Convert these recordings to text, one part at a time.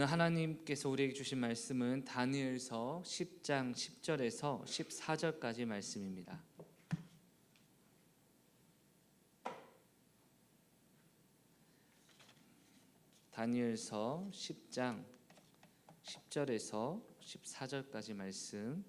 하나님께서 우리에게 주신 말씀은 다니엘서 10장 10절에서 14절까지 말씀입니다. 다니엘서 10장 10절에서 14절까지 말씀.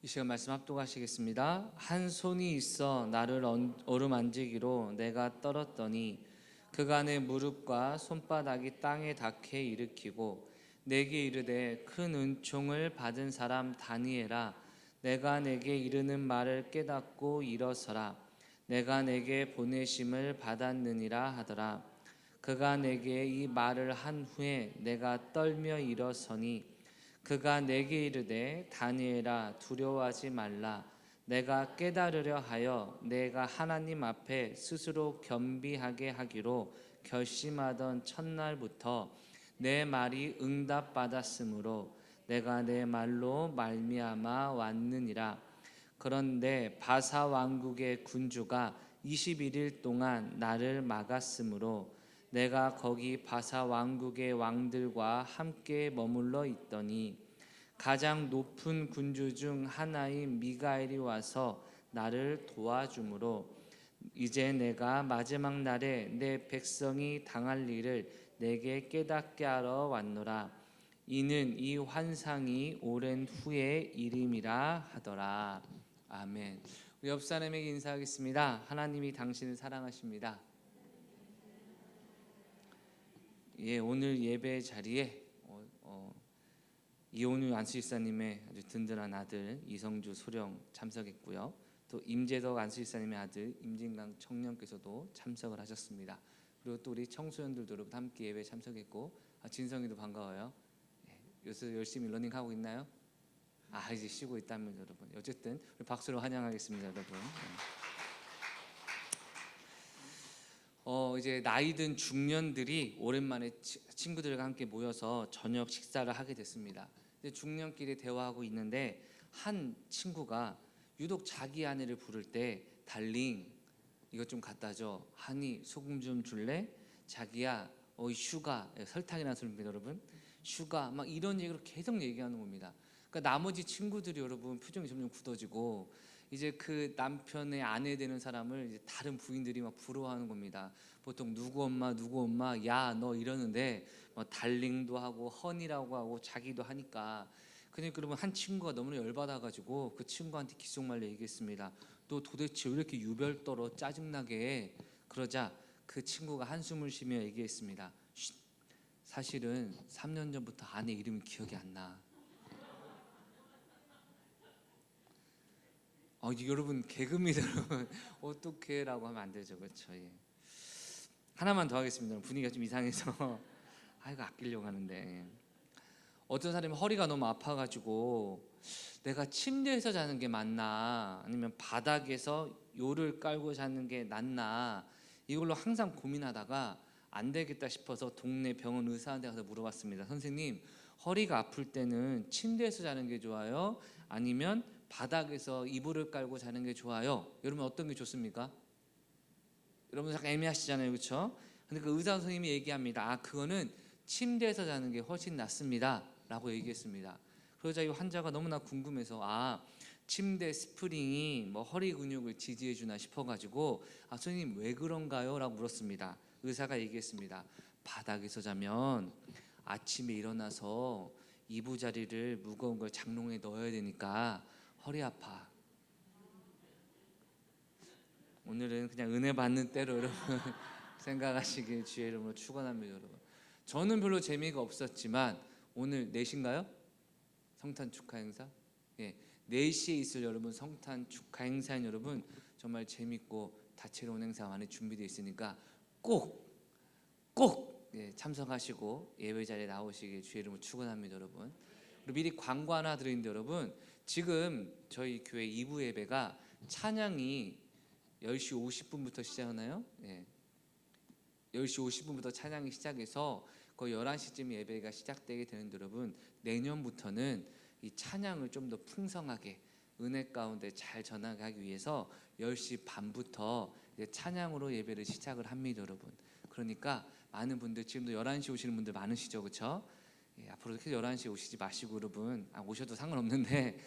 이 시간 말씀 합독하시겠습니다. 한 손이 있어 나를 어루만지기로 내가 떨었더니 그가 내 무릎과 손바닥이 땅에 닿게 일으키고 내게 이르되 큰 은총을 받은 사람 다니엘아, 내가 내게 이르는 말을 깨닫고 일어서라. 내가 내게 보내심을 받았느니라 하더라. 그가 내게 이 말을 한 후에 내가 떨며 일어서니 그가 내게 이르되 다니엘아, 두려워하지 말라. 내가 깨달으려 하여 내가 하나님 앞에 스스로 겸비하게 하기로 결심하던 첫날부터 내 말이 응답받았으므로 내가 내 말로 말미암아 왔느니라. 그런데 바사 왕국의 군주가 21일 동안 나를 막았으므로 내가 거기 바사 왕국의 왕들과 함께 머물러 있더니 가장 높은 군주 중 하나인 미가엘이 와서 나를 도와주므로 이제 내가 마지막 날에 내 백성이 당할 일을 내게 깨닫게 하러 왔노라. 이는 이 환상이 오랜 후의 일임이라 하더라. 아멘. 우리 옆 사람에게 인사하겠습니다. 하나님이 당신을 사랑하십니다. 오늘 예배 자리에 이온유 안수집사님의 아주 든든한 아들 이성주 소령 참석했고요. 또 임재덕 안수집사님의 아들 임진강 청년께서도 참석을 하셨습니다. 그리고 또 우리 청소년들도 여러분 함께 예배 참석했고, 진성이도 반가워요. 요새 열심히 러닝하고 있나요? 이제 쉬고 있다면 여러분. 어쨌든 우리 박수로 환영하겠습니다, 여러분. 이제 나이든 중년들이 오랜만에 친구들과 함께 모여서 저녁 식사를 하게 됐습니다. 중년끼리 대화하고 있는데 한 친구가 유독 자기 아내를 부를 때 달링 이것 좀 갖다 줘, 하니 소금 좀 줄래? 자기야 슈가, 설탕이라는 소리입니다 여러분. 슈가, 막 이런 얘기로 계속 얘기하는 겁니다. 그러니까 나머지 친구들이 여러분 표정이 점점 굳어지고 이제 그 남편의 아내 되는 사람을 이제 다른 부인들이 막 부러워하는 겁니다. 보통 누구 엄마 야 너 이러는데 뭐 달링도 하고 허니라고 하고 자기도 하니까. 그러니까 그러면 한 친구가 너무나 열받아가지고 그 친구한테 귓속말로 얘기했습니다. 너 도대체 왜 이렇게 유별 떨어 짜증나게 해? 그러자 그 친구가 한숨을 쉬며 얘기했습니다. 사실은 3년 전부터 아내 이름이 기억이 안 나. 여러분 개그입니다 여러분. 어떻게 라고 하면 안 되죠, 그렇죠? 하나만 더 하겠습니다. 분위기가 좀 이상해서 이거 아끼려고 하는데, 어떤 사람이 허리가 너무 아파가지고 내가 침대에서 자는 게 맞나 아니면 바닥에서 요를 깔고 자는 게 낫나 이걸로 항상 고민하다가 안 되겠다 싶어서 동네 병원 의사한테 가서 물어봤습니다. 선생님, 허리가 아플 때는 침대에서 자는 게 좋아요? 아니면 바닥에서 이불을 깔고 자는 게 좋아요? 여러분 어떤 게 좋습니까? 여러분 잠깐 애매하시잖아요, 그렇죠? 근데 그 의사 선생님이 얘기합니다. 그거는 침대에서 자는 게 훨씬 낫습니다 라고 얘기했습니다. 그러자 이 환자가 너무나 궁금해서 침대 스프링이 뭐 허리 근육을 지지해 주나 싶어가지고 선생님 왜 그런가요? 라고 물었습니다. 의사가 얘기했습니다. 바닥에서 자면 아침에 일어나서 이부자리를 무거운 걸 장롱에 넣어야 되니까 허리 아파. 오늘은 그냥 은혜 받는 때로 여러분 생각하시길 주의 이름으로 축원합니다. 여러분, 저는 별로 재미가 없었지만 오늘 4시인가요? 성탄 축하 행사? 4시에 있을 여러분 성탄 축하 행사인 여러분 정말 재밌고 다채로운 행사 많이 준비되어 있으니까 꼭 참석하시고 예배 자리에 나오시길 주의 이름으로 축원합니다. 여러분, 그리고 미리 광고 하나 드리는데 여러분, 지금 저희 교회 2부 예배가 찬양이 10시 50분부터 시작하나요? 10시 50분부터 찬양이 시작해서 거의 11시쯤 예배가 시작되게 되는데 여러분, 내년부터는 이 찬양을 좀 더 풍성하게 은혜 가운데 잘 전하게 하기 위해서 10시 반부터 이제 찬양으로 예배를 시작을 합니다, 여러분. 그러니까 많은 분들 지금도 11시 오시는 분들 많으시죠, 그렇죠? 앞으로 이렇게 11시에 오시지 마시고 여러분, 오셔도 상관없는데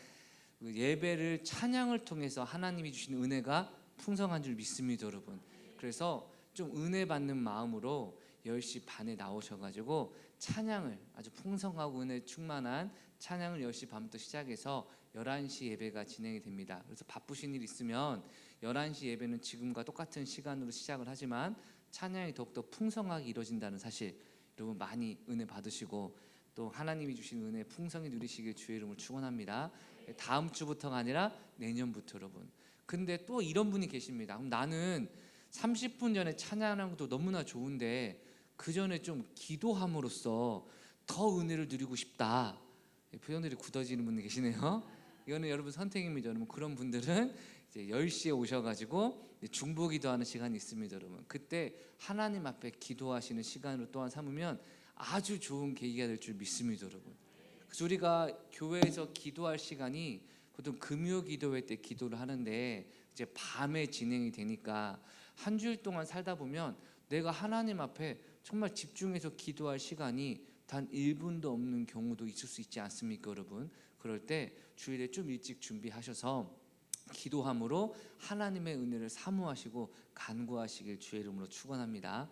그 예배를 찬양을 통해서 하나님이 주신 은혜가 풍성한 줄 믿습니다, 여러분. 그래서 좀 은혜 받는 마음으로 10시 반에 나오셔가지고 찬양을 아주 풍성하고 은혜 충만한 찬양을 10시 반부터 시작해서 11시 예배가 진행이 됩니다. 그래서 바쁘신 일 있으면 11시 예배는 지금과 똑같은 시간으로 시작을 하지만 찬양이 더욱더 풍성하게 이루어진다는 사실 여러분 많이 은혜 받으시고 또 하나님이 주신 은혜 풍성히 누리시길 주의 이름으로 축원합니다. 다음 주부터가 아니라 내년부터 여러분. 근데 또 이런 분이 계십니다. 그럼 나는 30분 전에 찬양하는 것도 너무나 좋은데 그 전에 좀 기도함으로써 더 은혜를 누리고 싶다. 표정들이 굳어지는 분이 계시네요. 이거는 여러분 선택입니다. 여러분 그런 분들은 이제 10시에 오셔가지고 중보 기도하는 시간이 있습니다, 여러분. 그때 하나님 앞에 기도하시는 시간으로 또한 삼으면 아주 좋은 계기가 될 줄 믿습니다, 여러분. 그래서 우리가 교회에서 기도할 시간이 보통 금요 기도회 때 기도를 하는데 이제 밤에 진행이 되니까 한 주일 동안 살다 보면 내가 하나님 앞에 정말 집중해서 기도할 시간이 단 1분도 없는 경우도 있을 수 있지 않습니까, 여러분? 그럴 때 주일에 좀 일찍 준비하셔서 기도함으로 하나님의 은혜를 사모하시고 간구하시길 주의 이름으로 축원합니다.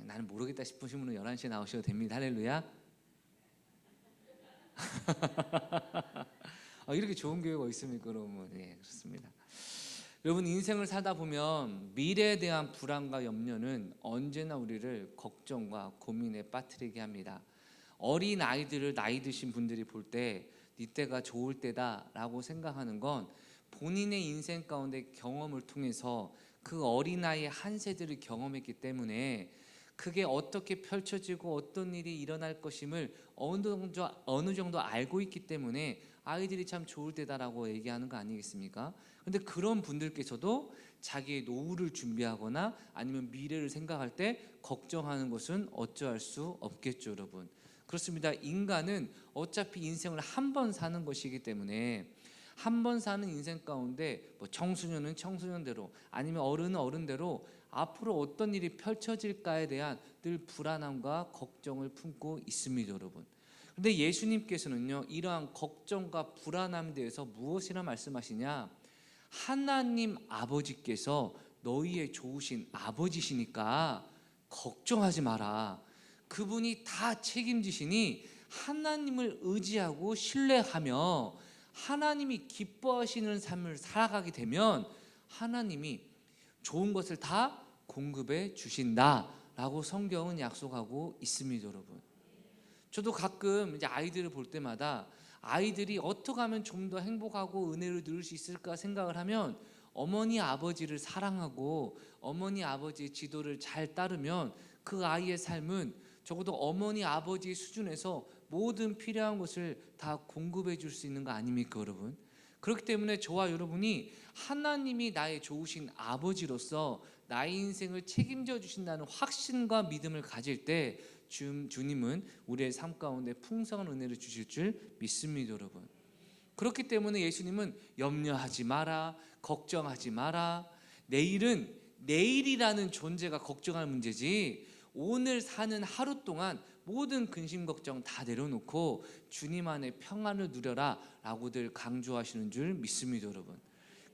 나는 모르겠다 싶으신 분은 11시에 나오셔도 됩니다. 할렐루야. 이렇게 좋은 교회가 있습니까, 여러분? 네, 그렇습니다. 여러분 인생을 살다 보면 미래에 대한 불안과 염려는 언제나 우리를 걱정과 고민에 빠뜨리게 합니다. 어린 아이들을 나이 드신 분들이 볼 때 네 때가 좋을 때다라고 생각하는 건 본인의 인생 가운데 경험을 통해서 그 어린아이의 한 세대를 경험했기 때문에 그게 어떻게 펼쳐지고 어떤 일이 일어날 것임을 어느 정도 알고 있기 때문에 아이들이 참 좋을 때다라고 얘기하는 거 아니겠습니까? 근데 그런 분들께서도 자기의 노후를 준비하거나 아니면 미래를 생각할 때 걱정하는 것은 어찌할 수 없겠죠, 여러분. 그렇습니다. 인간은 어차피 인생을 한 번 사는 것이기 때문에 한 번 사는 인생 가운데 뭐 청소년은 청소년대로 아니면 어른은 어른대로 앞으로 어떤 일이 펼쳐질까에 대한 늘 불안함과 걱정을 품고 있습니다, 여러분. 근데 예수님께서는요 이러한 걱정과 불안함에 대해서 무엇이라 말씀하시냐? 하나님 아버지께서 너희의 좋으신 아버지시니까 걱정하지 마라. 그분이 다 책임지시니 하나님을 의지하고 신뢰하며 하나님이 기뻐하시는 삶을 살아가게 되면 하나님이 좋은 것을 다 공급해 주신다라고 성경은 약속하고 있습니다, 여러분. 저도 가끔 이제 아이들을 볼 때마다 아이들이 어떻게 하면 좀 더 행복하고 은혜를 누릴 수 있을까 생각을 하면 어머니 아버지를 사랑하고 어머니 아버지의 지도를 잘 따르면 그 아이의 삶은 적어도 어머니 아버지의 수준에서 모든 필요한 것을 다 공급해 줄 수 있는 거 아닙니까, 여러분? 그렇기 때문에 저와 여러분이 하나님이 나의 좋으신 아버지로서 나의 인생을 책임져 주신다는 확신과 믿음을 가질 때 주님은 우리의 삶 가운데 풍성한 은혜를 주실 줄 믿습니다, 여러분. 그렇기 때문에 예수님은 염려하지 마라, 걱정하지 마라. 내일은 내일이라는 존재가 걱정할 문제지 오늘 사는 하루 동안 모든 근심 걱정 다 내려놓고 주님 안에 평안을 누려라 라고들 강조하시는 줄 믿습니다, 여러분.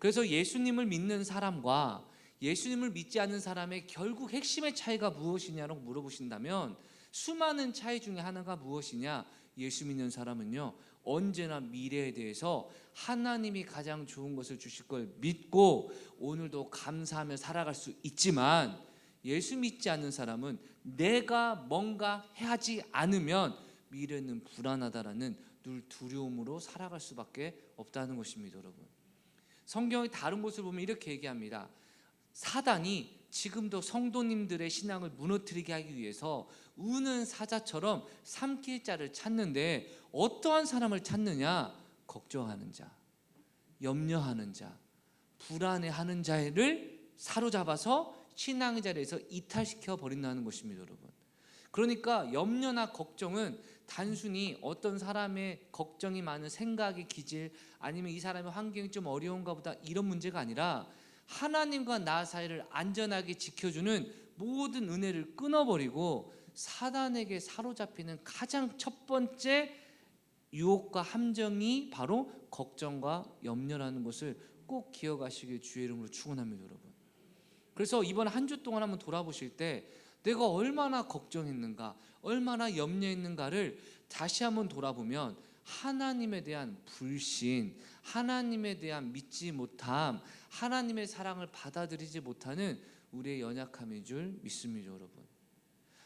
그래서 예수님을 믿는 사람과 예수님을 믿지 않는 사람의 결국 핵심의 차이가 무엇이냐고 물어보신다면 수많은 차이 중에 하나가 무엇이냐? 예수 믿는 사람은요 언제나 미래에 대해서 하나님이 가장 좋은 것을 주실 걸 믿고 오늘도 감사하며 살아갈 수 있지만, 예수 믿지 않는 사람은 내가 뭔가 하지 않으면 미래는 불안하다라는 늘 두려움으로 살아갈 수밖에 없다는 것입니다, 여러분. 성경의 다른 곳을 보면 이렇게 얘기합니다. 사단이 지금도 성도님들의 신앙을 무너뜨리게 하기 위해서 우는 사자처럼 삼킬 자를 찾는데 어떠한 사람을 찾느냐? 걱정하는 자, 염려하는 자, 불안해하는 자를 사로잡아서 신앙의 자리에서 이탈시켜 버린다는 것입니다, 여러분. 그러니까 염려나 걱정은 단순히 어떤 사람의 걱정이 많은 생각의 기질 아니면 이 사람의 환경이 좀 어려운가 보다 이런 문제가 아니라 하나님과 나 사이를 안전하게 지켜주는 모든 은혜를 끊어버리고 사단에게 사로잡히는 가장 첫 번째 유혹과 함정이 바로 걱정과 염려라는 것을 꼭 기억하시길 주의 이름으로 축원합니다, 여러분. 그래서 이번 한 주 동안 한번 돌아보실 때 내가 얼마나 걱정했는가, 얼마나 염려했는가를 다시 한번 돌아보면 하나님에 대한 불신, 하나님에 대한 믿지 못함, 하나님의 사랑을 받아들이지 못하는 우리의 연약함인 줄 믿습니다, 여러분.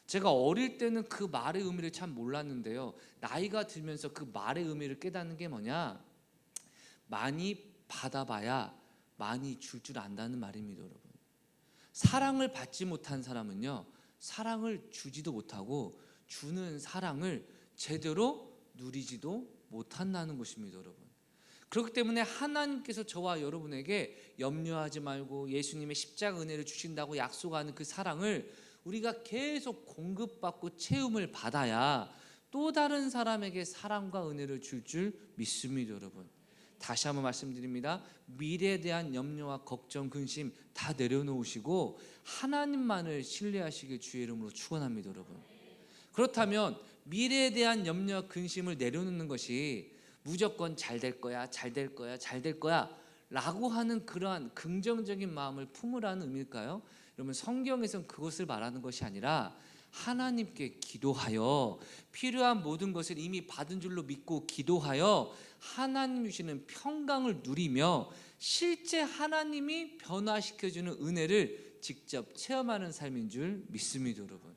제가 어릴 때는 그 말의 의미를 참 몰랐는데요, 나이가 들면서 그 말의 의미를 깨닫는 게 뭐냐, 많이 받아봐야 많이 줄 줄 안다는 말입니다, 여러분. 사랑을 받지 못한 사람은요, 사랑을 주지도 못하고 주는 사랑을 제대로 누리지도 못한다는 것입니다, 여러분. 그렇기 때문에 하나님께서 저와 여러분에게 염려하지 말고 예수님의 십자가 은혜를 주신다고 약속하는 그 사랑을 우리가 계속 공급받고 체험을 받아야 또 다른 사람에게 사랑과 은혜를 줄 믿습니다, 여러분. 다시 한번 말씀드립니다. 미래에 대한 염려와 걱정, 근심 다 내려놓으시고 하나님만을 신뢰하시길 주의 이름으로 축원합니다, 여러분. 그렇다면 미래에 대한 염려와 근심을 내려놓는 것이 무조건 잘 될 거야, 잘 될 거야, 잘 될 거야 라고 하는 그러한 긍정적인 마음을 품으라는 의미일까요? 여러분, 성경에서는 그것을 말하는 것이 아니라 하나님께 기도하여 필요한 모든 것을 이미 받은 줄로 믿고 기도하여 하나님 주시는 평강을 누리며 실제 하나님이 변화시켜주는 은혜를 직접 체험하는 삶인 줄 믿습니다, 여러분.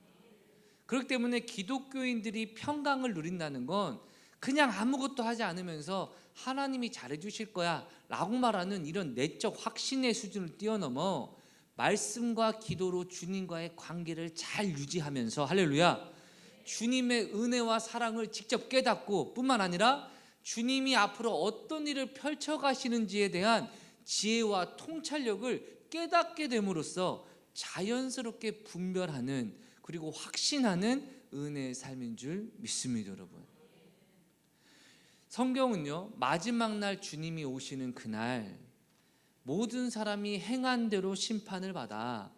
그렇기 때문에 기독교인들이 평강을 누린다는 건 그냥 아무것도 하지 않으면서 하나님이 잘해주실 거야 라고 말하는 이런 내적 확신의 수준을 뛰어넘어 말씀과 기도로 주님과의 관계를 잘 유지하면서, 할렐루야, 주님의 은혜와 사랑을 직접 깨닫고 뿐만 아니라 주님이 앞으로 어떤 일을 펼쳐가시는지에 대한 지혜와 통찰력을 깨닫게 됨으로써 자연스럽게 분별하는, 그리고 확신하는 은혜의 삶인 줄 믿습니다, 여러분. 성경은요, 마지막 날 주님이 오시는 그날 모든 사람이 행한 대로 심판을 받아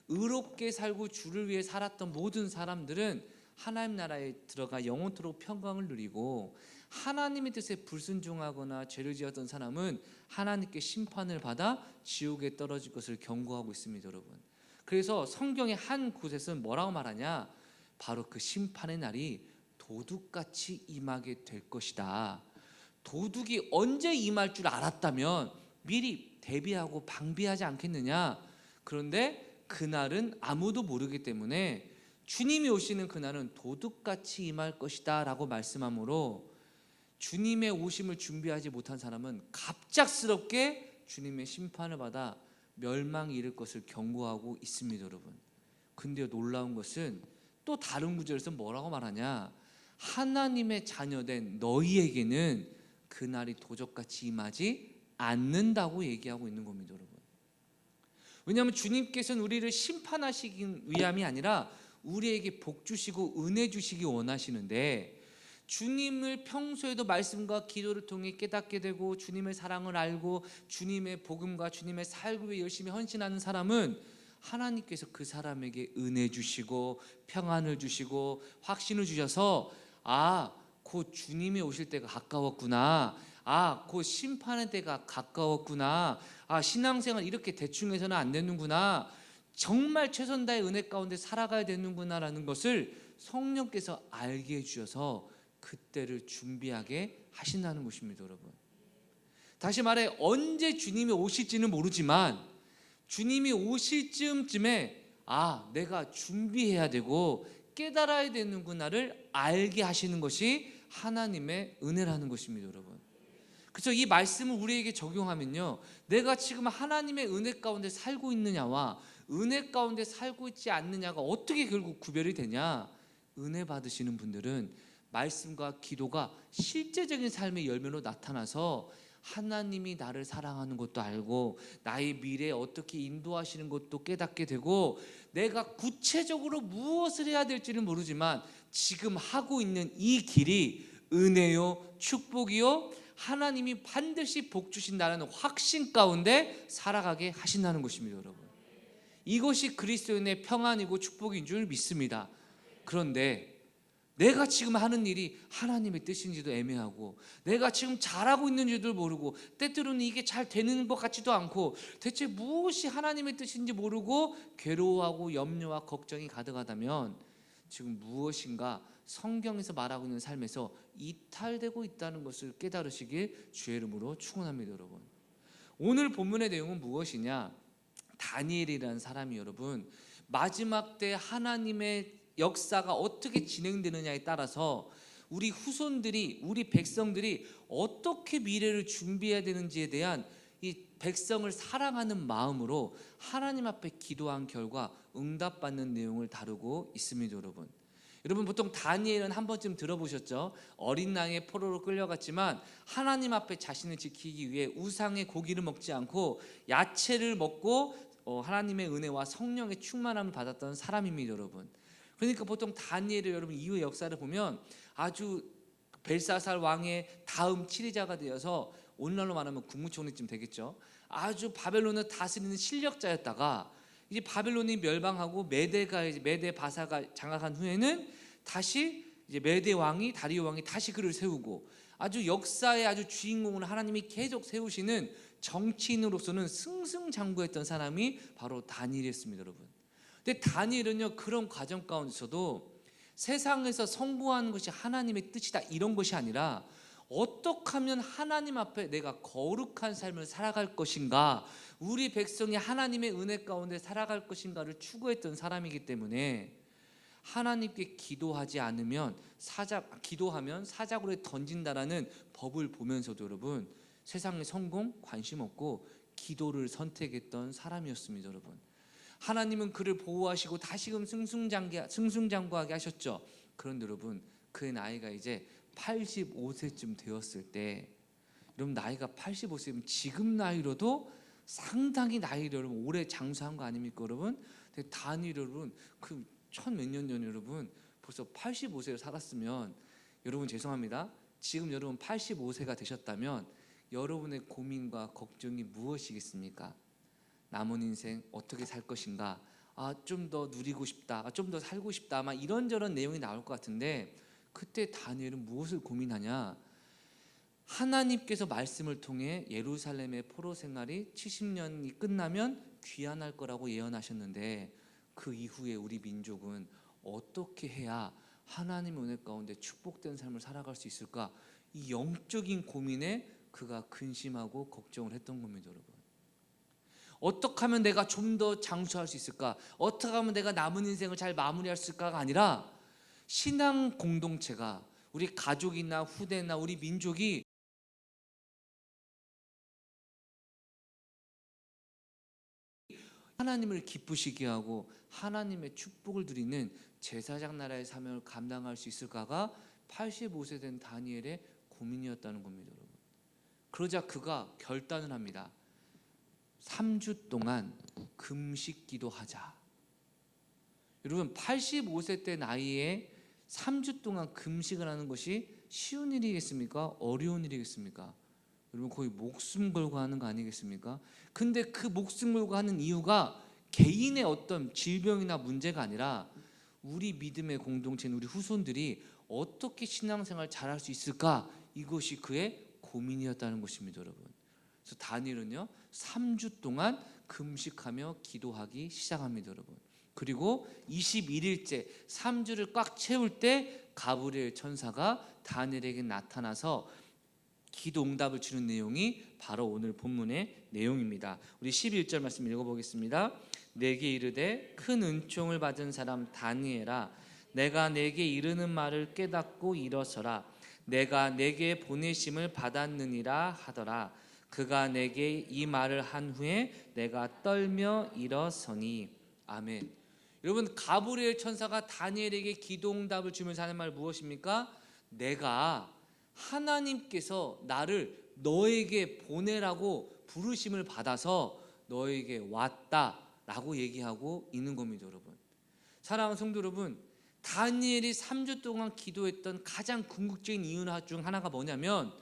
의롭게 살고 주를 위해 살았던 모든 사람들은 하나님 나라에 들어가 영원토록 평강을 누리고, 하나님의 뜻에 불순종하거나 죄를 지었던 사람은 하나님께 심판을 받아 지옥에 떨어질 것을 경고하고 있습니다, 여러분. 그래서 성경의 한 곳에서는 뭐라고 말하냐, 바로 그 심판의 날이 도둑같이 임하게 될 것이다. 도둑이 언제 임할 줄 알았다면 미리 대비하고 방비하지 않겠느냐. 그런데 그날은 아무도 모르기 때문에 주님이 오시는 그날은 도둑같이 임할 것이다 라고 말씀하므로 주님의 오심을 준비하지 못한 사람은 갑작스럽게 주님의 심판을 받아 멸망이 이를 것을 경고하고 있습니다, 여러분. 근데 놀라운 것은 또 다른 구절에서 뭐라고 말하냐, 하나님의 자녀된 너희에게는 그날이 도적같이 임하지 않는다고 얘기하고 있는 겁니다, 여러분. 왜냐하면 주님께서는 우리를 심판하시기 위함이 아니라 우리에게 복 주시고 은혜 주시기 원하시는데, 주님을 평소에도 말씀과 기도를 통해 깨닫게 되고 주님의 사랑을 알고 주님의 복음과 주님의 삶을 위해 열심히 헌신하는 사람은 하나님께서 그 사람에게 은혜 주시고 평안을 주시고 확신을 주셔서, 곧 주님이 오실 때가 가까웠구나, 곧 심판의 때가 가까웠구나, 신앙생활 이렇게 대충 해서는 안 되는구나, 정말 최선 다의 은혜 가운데 살아가야 되는구나라는 것을 성령께서 알게 해주셔서 그때를 준비하게 하신다는 것입니다, 여러분. 다시 말해, 언제 주님이 오실지는 모르지만 주님이 오실 즈음쯤에 내가 준비해야 되고 깨달아야 되는구나를 알게 하시는 것이 하나님의 은혜라는 것입니다, 여러분. 그래서 이 말씀을 우리에게 적용하면요, 내가 지금 하나님의 은혜 가운데 살고 있느냐와 은혜 가운데 살고 있지 않느냐가 어떻게 결국 구별이 되냐, 은혜 받으시는 분들은 말씀과 기도가 실제적인 삶의 열매로 나타나서 하나님이 나를 사랑하는 것도 알고 나의 미래에 어떻게 인도하시는 것도 깨닫게 되고, 내가 구체적으로 무엇을 해야 될지는 모르지만 지금 하고 있는 이 길이 은혜요 축복이요 하나님이 반드시 복 주신다는 확신 가운데 살아가게 하신다는 것입니다, 여러분. 이것이 그리스도인의 평안이고 축복인 줄 믿습니다. 그런데 내가 지금 하는 일이 하나님의 뜻인지도 애매하고, 내가 지금 잘하고 있는지도 모르고, 때때로는 이게 잘 되는 것 같지도 않고, 대체 무엇이 하나님의 뜻인지 모르고 괴로워하고 염려와 걱정이 가득하다면 지금 무엇인가 성경에서 말하고 있는 삶에서 이탈되고 있다는 것을 깨달으시길 주의 이름으로 축원합니다, 여러분. 오늘 본문의 내용은 무엇이냐? 다니엘이라는 사람이 여러분, 마지막 때 하나님의 역사가 어떻게 진행되느냐에 따라서 우리 후손들이, 우리 백성들이 어떻게 미래를 준비해야 되는지에 대한 이 백성을 사랑하는 마음으로 하나님 앞에 기도한 결과 응답받는 내용을 다루고 있습니다, 여러분. 여러분, 보통 다니엘은 한 번쯤 들어보셨죠? 어린 나이에 포로로 끌려갔지만 하나님 앞에 자신을 지키기 위해 우상의 고기를 먹지 않고 야채를 먹고 하나님의 은혜와 성령의 충만함을 받았던 사람입니다, 여러분. 그러니까 보통 다니엘을 여러분 이후의 역사를 보면 아주 벨사살 왕의 다음 치리자가 되어서 오늘날로 말하면 국무총리쯤 되겠죠. 아주 바벨론을 다스리는 실력자였다가 이제 바벨론이 멸망하고 메대 바사가 장악한 후에는 다시 이제 메대 왕이 다리오 왕이 다시 그를 세우고 아주 역사의 아주 주인공을 하나님이 계속 세우시는 정치인으로서는 승승장구했던 사람이 바로 다니엘이었습니다, 여러분. 근데 다니엘은요, 그런 과정 가운데서도 세상에서 성공하는 것이 하나님의 뜻이다 이런 것이 아니라 어떻게 하면 하나님 앞에 내가 거룩한 삶을 살아갈 것인가, 우리 백성이 하나님의 은혜 가운데 살아갈 것인가를 추구했던 사람이기 때문에 하나님께 기도하지 않으면 기도하면 사자굴에 던진다라는 법을 보면서도 여러분 세상의 성공 관심 없고 기도를 선택했던 사람이었습니다, 여러분. 하나님은 그를 보호하시고 다시금 승승장구하게 하셨죠. 그런데 여러분, 그의 나이가 이제 85세쯤 되었을 때, 여러분 나이가 85세면 지금 나이로도 상당히 나이를 여러분 오래 장수한 거 아닙니까, 여러분? 근데 다니엘 여러분 그 천 몇 년 전 여러분 벌써 85세를 살았으면, 여러분 죄송합니다, 지금 여러분 85세가 되셨다면 여러분의 고민과 걱정이 무엇이겠습니까? 남은 인생 어떻게 살 것인가, 좀 더 누리고 싶다, 좀 더 살고 싶다, 막 이런저런 내용이 나올 것 같은데, 그때 다니엘은 무엇을 고민하냐? 하나님께서 말씀을 통해 예루살렘의 포로 생활이 70년이 끝나면 귀환할 거라고 예언하셨는데, 그 이후에 우리 민족은 어떻게 해야 하나님의 은혜 가운데 축복된 삶을 살아갈 수 있을까? 이 영적인 고민에 그가 근심하고 걱정을 했던 겁니다, 여러분. 어떻게 하면 내가 좀 더 장수할 수 있을까? 어떻게 하면 내가 남은 인생을 잘 마무리할 수 있을까가 아니라, 신앙 공동체가, 우리 가족이나 후대나 우리 민족이 하나님을 기쁘시게 하고 하나님의 축복을 드리는 제사장 나라의 사명을 감당할 수 있을까가 85세 된 다니엘의 고민이었다는 겁니다, 여러분. 그러자 그가 결단을 합니다. 3주 동안 금식 기도하자. 여러분 85세 때 나이에 3주 동안 금식을 하는 것이 쉬운 일이겠습니까? 어려운 일이겠습니까? 여러분 거의 목숨 걸고 하는 거 아니겠습니까? 근데 그 목숨 걸고 하는 이유가 개인의 어떤 질병이나 문제가 아니라 우리 믿음의 공동체인 우리 후손들이 어떻게 신앙생활 잘할 수 있을까, 이것이 그의 고민이었다는 것입니다, 여러분. 그래서 다니엘은요 3주 동안 금식하며 기도하기 시작합니다, 여러분. 그리고 21일째 3주를 꽉 채울 때 가브리엘 천사가 다니엘에게 나타나서 기도 응답을 주는 내용이 바로 오늘 본문의 내용입니다. 우리 11절 말씀 읽어보겠습니다. 내게 이르되 큰 은총을 받은 사람 다니엘아, 내가 내게 이르는 말을 깨닫고 일어서라. 내가 내게 보내심을 받았느니라 하더라. 그가 내게 이 말을 한 후에 내가 떨며 일어서니. 아멘. 여러분 가브리엘 천사가 다니엘에게 기도 응답을 주면서 하는 말 무엇입니까? 내가 하나님께서 나를 너에게 보내라고 부르심을 받아서 너에게 왔다라고 얘기하고 있는 겁니다, 여러분. 사랑하는 성도 여러분, 다니엘이 3주 동안 기도했던 가장 궁극적인 이유 중 하나가 뭐냐면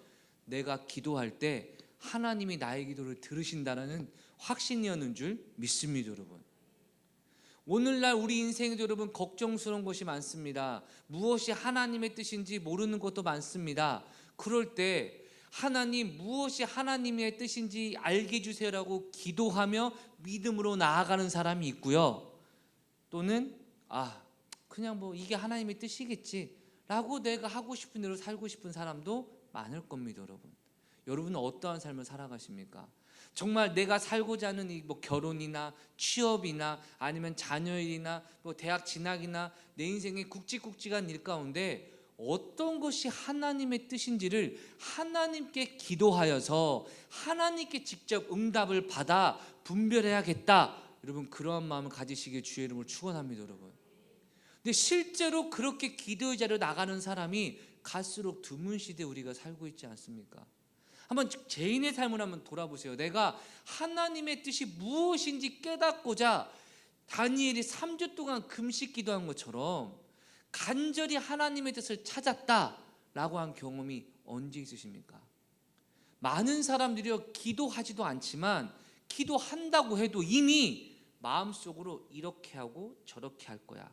내가 기도할 때 하나님이 나의 기도를 들으신다는 확신이었는 줄 믿습니다. 여러분, 오늘날 우리 인생에도 여러분 걱정스러운 것이 많습니다. 무엇이 하나님의 뜻인지 모르는 것도 많습니다. 그럴 때 하나님, 무엇이 하나님의 뜻인지 알게 해주세요라고 기도하며 믿음으로 나아가는 사람이 있고요, 또는 그냥 뭐 이게 하나님의 뜻이겠지 라고 내가 하고 싶은 대로 살고 싶은 사람도 많을 겁니다. 여러분은 어떠한 삶을 살아가십니까? 정말 내가 살고자 하는 이 결혼이나 취업이나 아니면 자녀일이나 대학 진학이나 내 인생의 굵직굵직한 일 가운데 어떤 것이 하나님의 뜻인지를 하나님께 기도하여서 하나님께 직접 응답을 받아 분별해야겠다, 여러분 그러한 마음을 가지시길 주의 이름으로 축원합니다. 여러분, 근데 실제로 그렇게 기도의 자리로 나가는 사람이 갈수록 드문 시대에 우리가 살고 있지 않습니까? 한번 개인의 삶을 한번 돌아보세요. 내가 하나님의 뜻이 무엇인지 깨닫고자 다니엘이 3주 동안 금식 기도한 것처럼 간절히 하나님의 뜻을 찾았다라고 한 경험이 언제 있으십니까? 많은 사람들이 기도하지도 않지만 기도한다고 해도 이미 마음속으로 이렇게 하고 저렇게 할 거야,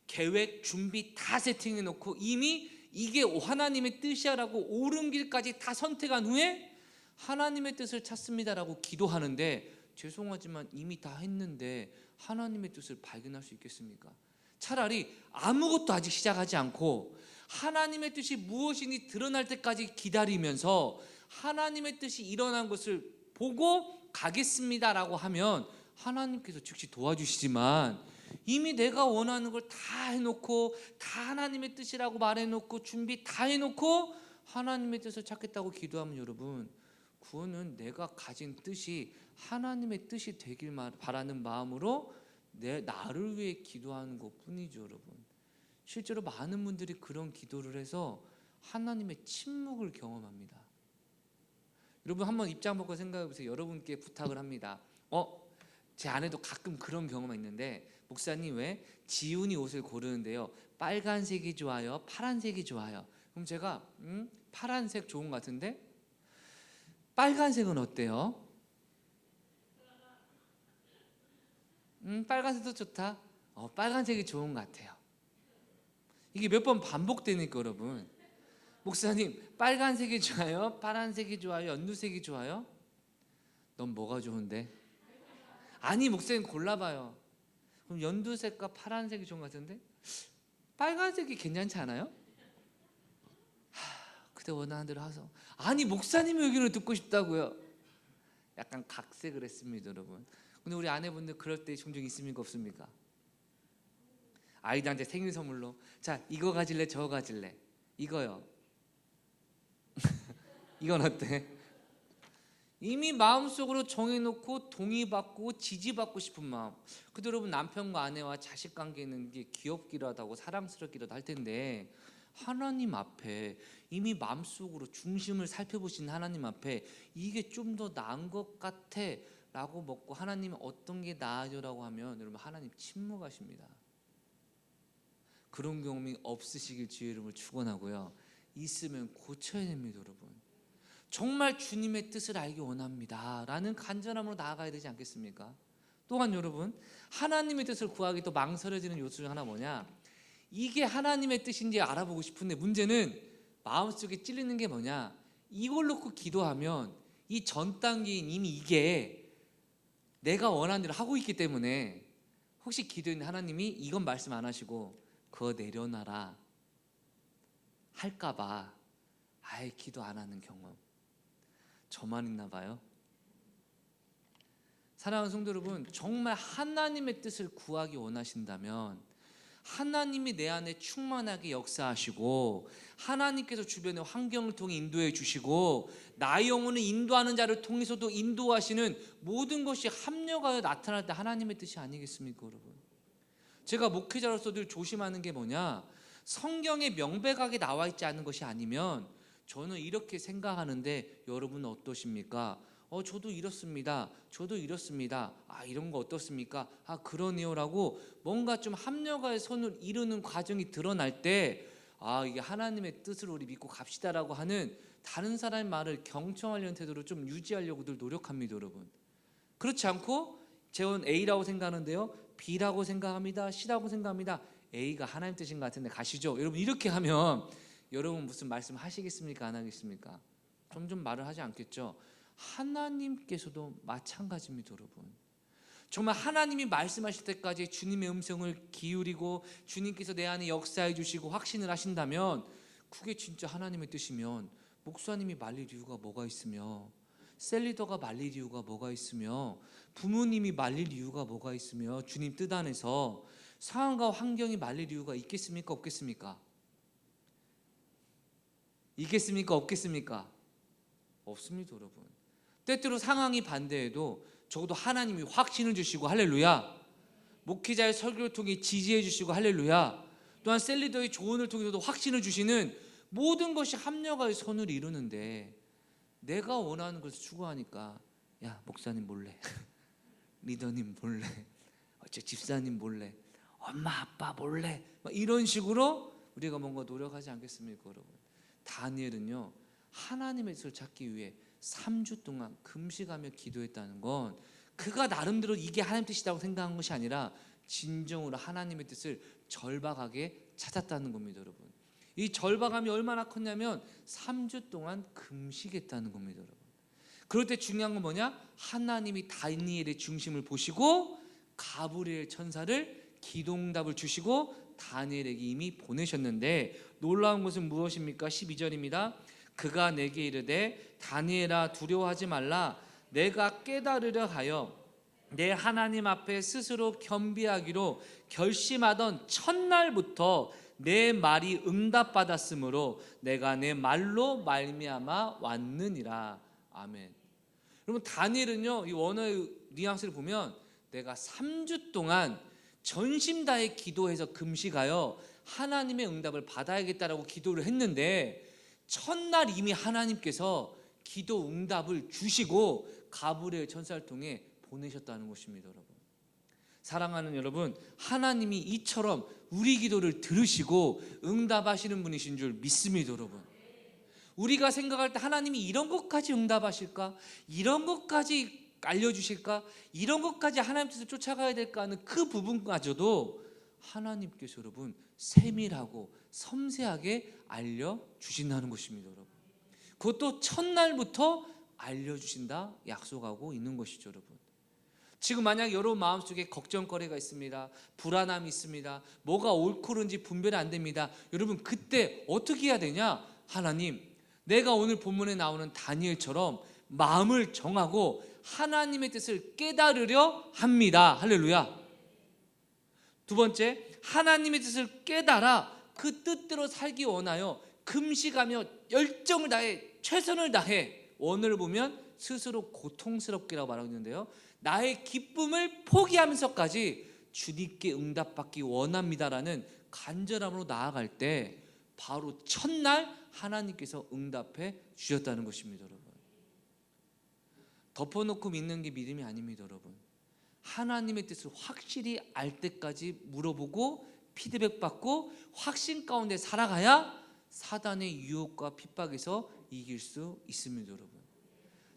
계획 준비 다 세팅해 놓고 이미 이게 하나님의 뜻이야라고 옳은 길까지 다 선택한 후에 하나님의 뜻을 찾습니다라고 기도하는데, 죄송하지만 이미 다 했는데 하나님의 뜻을 발견할 수 있겠습니까? 차라리 아무것도 아직 시작하지 않고 하나님의 뜻이 무엇인지 드러날 때까지 기다리면서 하나님의 뜻이 일어난 것을 보고 가겠습니다라고 하면 하나님께서 즉시 도와주시지만, 이미 내가 원하는 걸 다 해놓고 다 하나님의 뜻이라고 말해놓고 준비 다 해놓고 하나님의 뜻을 찾겠다고 기도하면 여러분, 그거는 내가 가진 뜻이 하나님의 뜻이 되길 바라는 마음으로 나를 위해 기도하는 것뿐이죠. 여러분, 실제로 많은 분들이 그런 기도를 해서 하나님의 침묵을 경험합니다. 여러분 한번 입장 바꿔 생각해 보세요. 여러분께 부탁을 합니다. 제 아내도 가끔 그런 경험이 있는데, 목사님 왜 지훈이 옷을 고르는데요, 빨간색이 좋아요, 파란색이 좋아요? 그럼 제가 파란색 좋은 것 같은데 빨간색은 어때요? 빨간색도 좋다. 빨간색이 좋은 것 같아요. 이게 몇 번 반복되니까 여러분, 목사님 빨간색이 좋아요, 파란색이 좋아요, 연두색이 좋아요? 넌 뭐가 좋은데? 아니 목사님 골라봐요. 그럼 연두색과 파란색이 좋은 것 같은데 빨간색이 괜찮지 않아요? 그때 원하는 대로 하소. 아니 목사님의 의견을 듣고 싶다고요. 약간 각색을 했습니다. 여러분, 근데 우리 아내분들 그럴 때 종종 있습니까 없습니까? 아이들한테 생일 선물로 자 이거 가질래 저거 가질래, 이거요. 이건 어때? 이미 마음속으로 정해놓고 동의받고 지지받고 싶은 마음. 근데 여러분, 남편과 아내와 자식 관계는 게 귀엽기도 하고 사랑스럽기도 할 텐데, 하나님 앞에 이미 마음속으로 중심을 살펴보신 하나님 앞에 이게 좀 더 나은 것 같아 라고 먹고 하나님 어떤 게 나아요 라고 하면 여러분, 하나님 침묵하십니다. 그런 경험이 없으시길 주의 이름을 축원하고요, 있으면 고쳐야 됩니다. 여러분, 정말 주님의 뜻을 알기 원합니다 라는 간절함으로 나아가야 되지 않겠습니까? 또한 여러분, 하나님의 뜻을 구하기 또 망설여지는 요소 중 하나 뭐냐, 이게 하나님의 뜻인지 알아보고 싶은데 문제는 마음속에 찔리는 게 뭐냐, 이걸 놓고 기도하면 이 전 단계인 이미 이게 내가 원하는 대로 하고 있기 때문에 혹시 기도했는데 하나님이 이건 말씀 안 하시고 그거 내려놔라 할까봐 아예 기도 안 하는 경험, 저만 있나 봐요. 사랑하는 성도 여러분, 정말 하나님의 뜻을 구하기 원하신다면 하나님이 내 안에 충만하게 역사하시고 하나님께서 주변의 환경을 통해 인도해 주시고 나의 영혼을 인도하는 자를 통해서도 인도하시는 모든 것이 합력하여 나타날 때 하나님의 뜻이 아니겠습니까? 여러분, 제가 목회자로서 늘 조심하는 게 뭐냐, 성경에 명백하게 나와 있지 않은 것이 아니면 저는 이렇게 생각하는데 여러분은 어떠십니까? 저도 이렇습니다. 저도 이렇습니다. 이런 거 어떻습니까? 그러네요 라고 뭔가 좀 합력할 선을 이루는 과정이 드러날 때 이게 하나님의 뜻을 우리 믿고 갑시다라고 하는 다른 사람의 말을 경청하려는 태도를 좀 유지하려고 늘 노력합니다, 여러분. 그렇지 않고 저는 A라고 생각하는데요, B라고 생각합니다, C라고 생각합니다. A가 하나님 뜻인 것 같은데 가시죠. 여러분 이렇게 하면 여러분 무슨 말씀 하시겠습니까? 안 하겠습니까? 점점 말을 하지 않겠죠. 하나님께서도 마찬가지입니다, 여러분. 정말 하나님이 말씀하실 때까지 주님의 음성을 기울이고 주님께서 내 안에 역사해 주시고 확신을 하신다면, 그게 진짜 하나님의 뜻이면 목사님이 말릴 이유가 뭐가 있으며, 셀리더가 말릴 이유가 뭐가 있으며, 부모님이 말릴 이유가 뭐가 있으며, 주님 뜻 안에서 상황과 환경이 말릴 이유가 있겠습니까? 없겠습니까? 있겠습니까? 없겠습니까? 없습니다, 여러분. 때때로 상황이 반대해도 적어도 하나님이 확신을 주시고, 할렐루야, 목회자의 설교를 통해 지지해 주시고, 할렐루야, 또한 셀리더의 조언을 통해서도 확신을 주시는 모든 것이 합력하여 선을 이루는데, 내가 원하는 것을 추구하니까 야 목사님 몰래 리더님 몰래 집사님 몰래 엄마 아빠 몰래 이런 식으로 우리가 뭔가 노력하지 않겠습니까, 여러분? 다니엘은요, 하나님의 뜻을 찾기 위해 3주 동안 금식하며 기도했다는 건 그가 나름대로 이게 하나님 뜻이라고 생각한 것이 아니라 진정으로 하나님의 뜻을 절박하게 찾았다는 겁니다, 여러분. 이 절박함이 얼마나 컸냐면 3주 동안 금식했다는 겁니다, 여러분. 그럴 때 중요한 건 뭐냐? 하나님이 다니엘의 중심을 보시고 가브리엘 천사를 기도응답을 주시고 다니엘에게 이미 보내셨는데, 놀라운 것은 무엇입니까? 12절입니다. 그가 내게 이르되 다니엘아 두려워하지 말라. 내가 깨달으려 하여 내 하나님 앞에 스스로 겸비하기로 결심하던 첫날부터 내 말이 응답받았으므로 내가 내 말로 말미암아 왔느니라. 아멘. 여러분, 다니엘은요, 이 원어의 뉘앙스를 보면 내가 3주 동안 전심 다해 기도해서 금식하여 하나님의 응답을 받아야겠다라고 기도를 했는데, 첫날 이미 하나님께서 기도 응답을 주시고 가브리엘 천사를 통해 보내셨다는 것입니다, 여러분. 사랑하는 여러분, 하나님이 이처럼 우리 기도를 들으시고 응답하시는 분이신 줄 믿습니다, 여러분. 우리가 생각할 때 하나님이 이런 것까지 응답하실까? 이런 것까지 알려주실까? 이런 것까지 하나님 뜻을 쫓아가야 될까 하는 그 부분까지도 하나님께서 여러분 세밀하고 섬세하게 알려주신다는 것입니다, 여러분. 그것도 첫날부터 알려주신다 약속하고 있는 것이죠, 여러분. 지금 만약 여러분 마음속에 걱정거리가 있습니다, 불안함이 있습니다, 뭐가 옳고 그른지 분별이 안 됩니다. 여러분 그때 어떻게 해야 되냐? 하나님, 내가 오늘 본문에 나오는 다니엘처럼 마음을 정하고 하나님의 뜻을 깨달으려 합니다. 할렐루야. 두 번째, 하나님의 뜻을 깨달아 그 뜻대로 살기 원하여 금식하며 열정을 다해 최선을 다해, 원어를 보면 스스로 고통스럽게라고 말하고 있는데요, 나의 기쁨을 포기하면서까지 주님께 응답받기 원합니다라는 간절함으로 나아갈 때 바로 첫날 하나님께서 응답해 주셨다는 것입니다, 여러분. 덮어놓고 믿는 게 믿음이 아닙니다, 여러분. 하나님의 뜻을 확실히 알 때까지 물어보고 피드백 받고 확신 가운데 살아가야 사단의 유혹과 핍박에서 이길 수 있습니다, 여러분.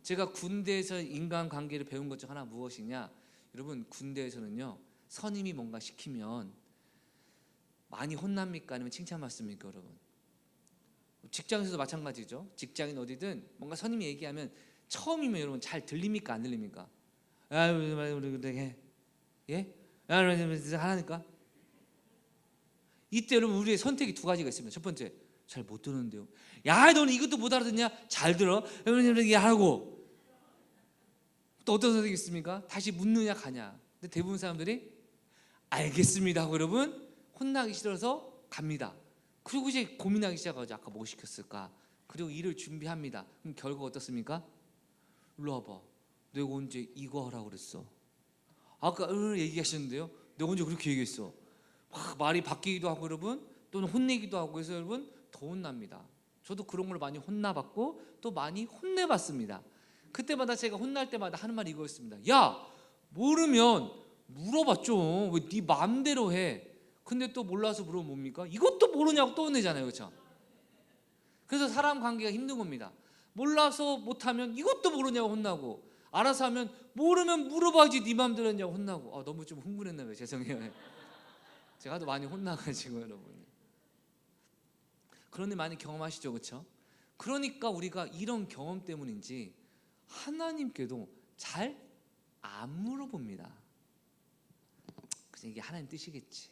제가 군대에서 인간관계를 배운 것 중 하나 무엇이냐? 여러분, 군대에서는요, 선임이 뭔가 시키면 많이 혼납니까? 아니면 칭찬받습니까, 여러분? 직장에서도 마찬가지죠. 직장인 어디든 뭔가 선임이 얘기하면 처음이면 여러분 잘 들립니까? 안 들립니까? 예? 예? 하나니까? 이때 여러분 우리의 선택이 두 가지가 있습니다. 첫 번째, 잘 못 듣는데요. 야, 너는 이것도 못 알아듣냐? 잘 들어. 이렇게 하고. 또 어떤 선택이 있습니까? 다시 묻느냐 가냐. 근데 대부분 사람들이 알겠습니다 하고 여러분 혼나기 싫어서 갑니다. 그리고 이제 고민하기 시작하죠. 아까 뭐 시켰을까? 그리고 일을 준비합니다. 그럼 결과 어떻습니까? 일로 와봐. 내가 언제 이거 하라고 그랬어? 아까 얘기하셨는데요, 내가 언제 그렇게 얘기했어? 막 말이 바뀌기도 하고 여러분, 또는 혼내기도 하고 해서 여러분 더 혼납니다. 저도 그런 걸 많이 혼나봤고 또 많이 혼내봤습니다. 그때마다 제가 혼날 때마다 하는 말이 이거였습니다. 야, 모르면 물어봐 좀. 왜 네 마음대로 해? 근데 또 몰라서 물으면 뭡니까? 이것도 모르냐고 또 혼내잖아요. 그렇죠? 그래서 사람 관계가 힘든 겁니다. 몰라서 못하면 이것도 모르냐고 혼나고, 알아서 하면 모르면 물어봐야지 네 맘대로 했냐고 혼나고. 너무 좀 흥분했나봐요. 죄송해요. 제가 도 많이 혼나가지고 여러분. 그런 일 많이 경험하시죠, 그렇죠? 그러니까 우리가 이런 경험 때문인지 하나님께도 잘 안 물어봅니다. 그냥 이게 하나님 뜻이겠지.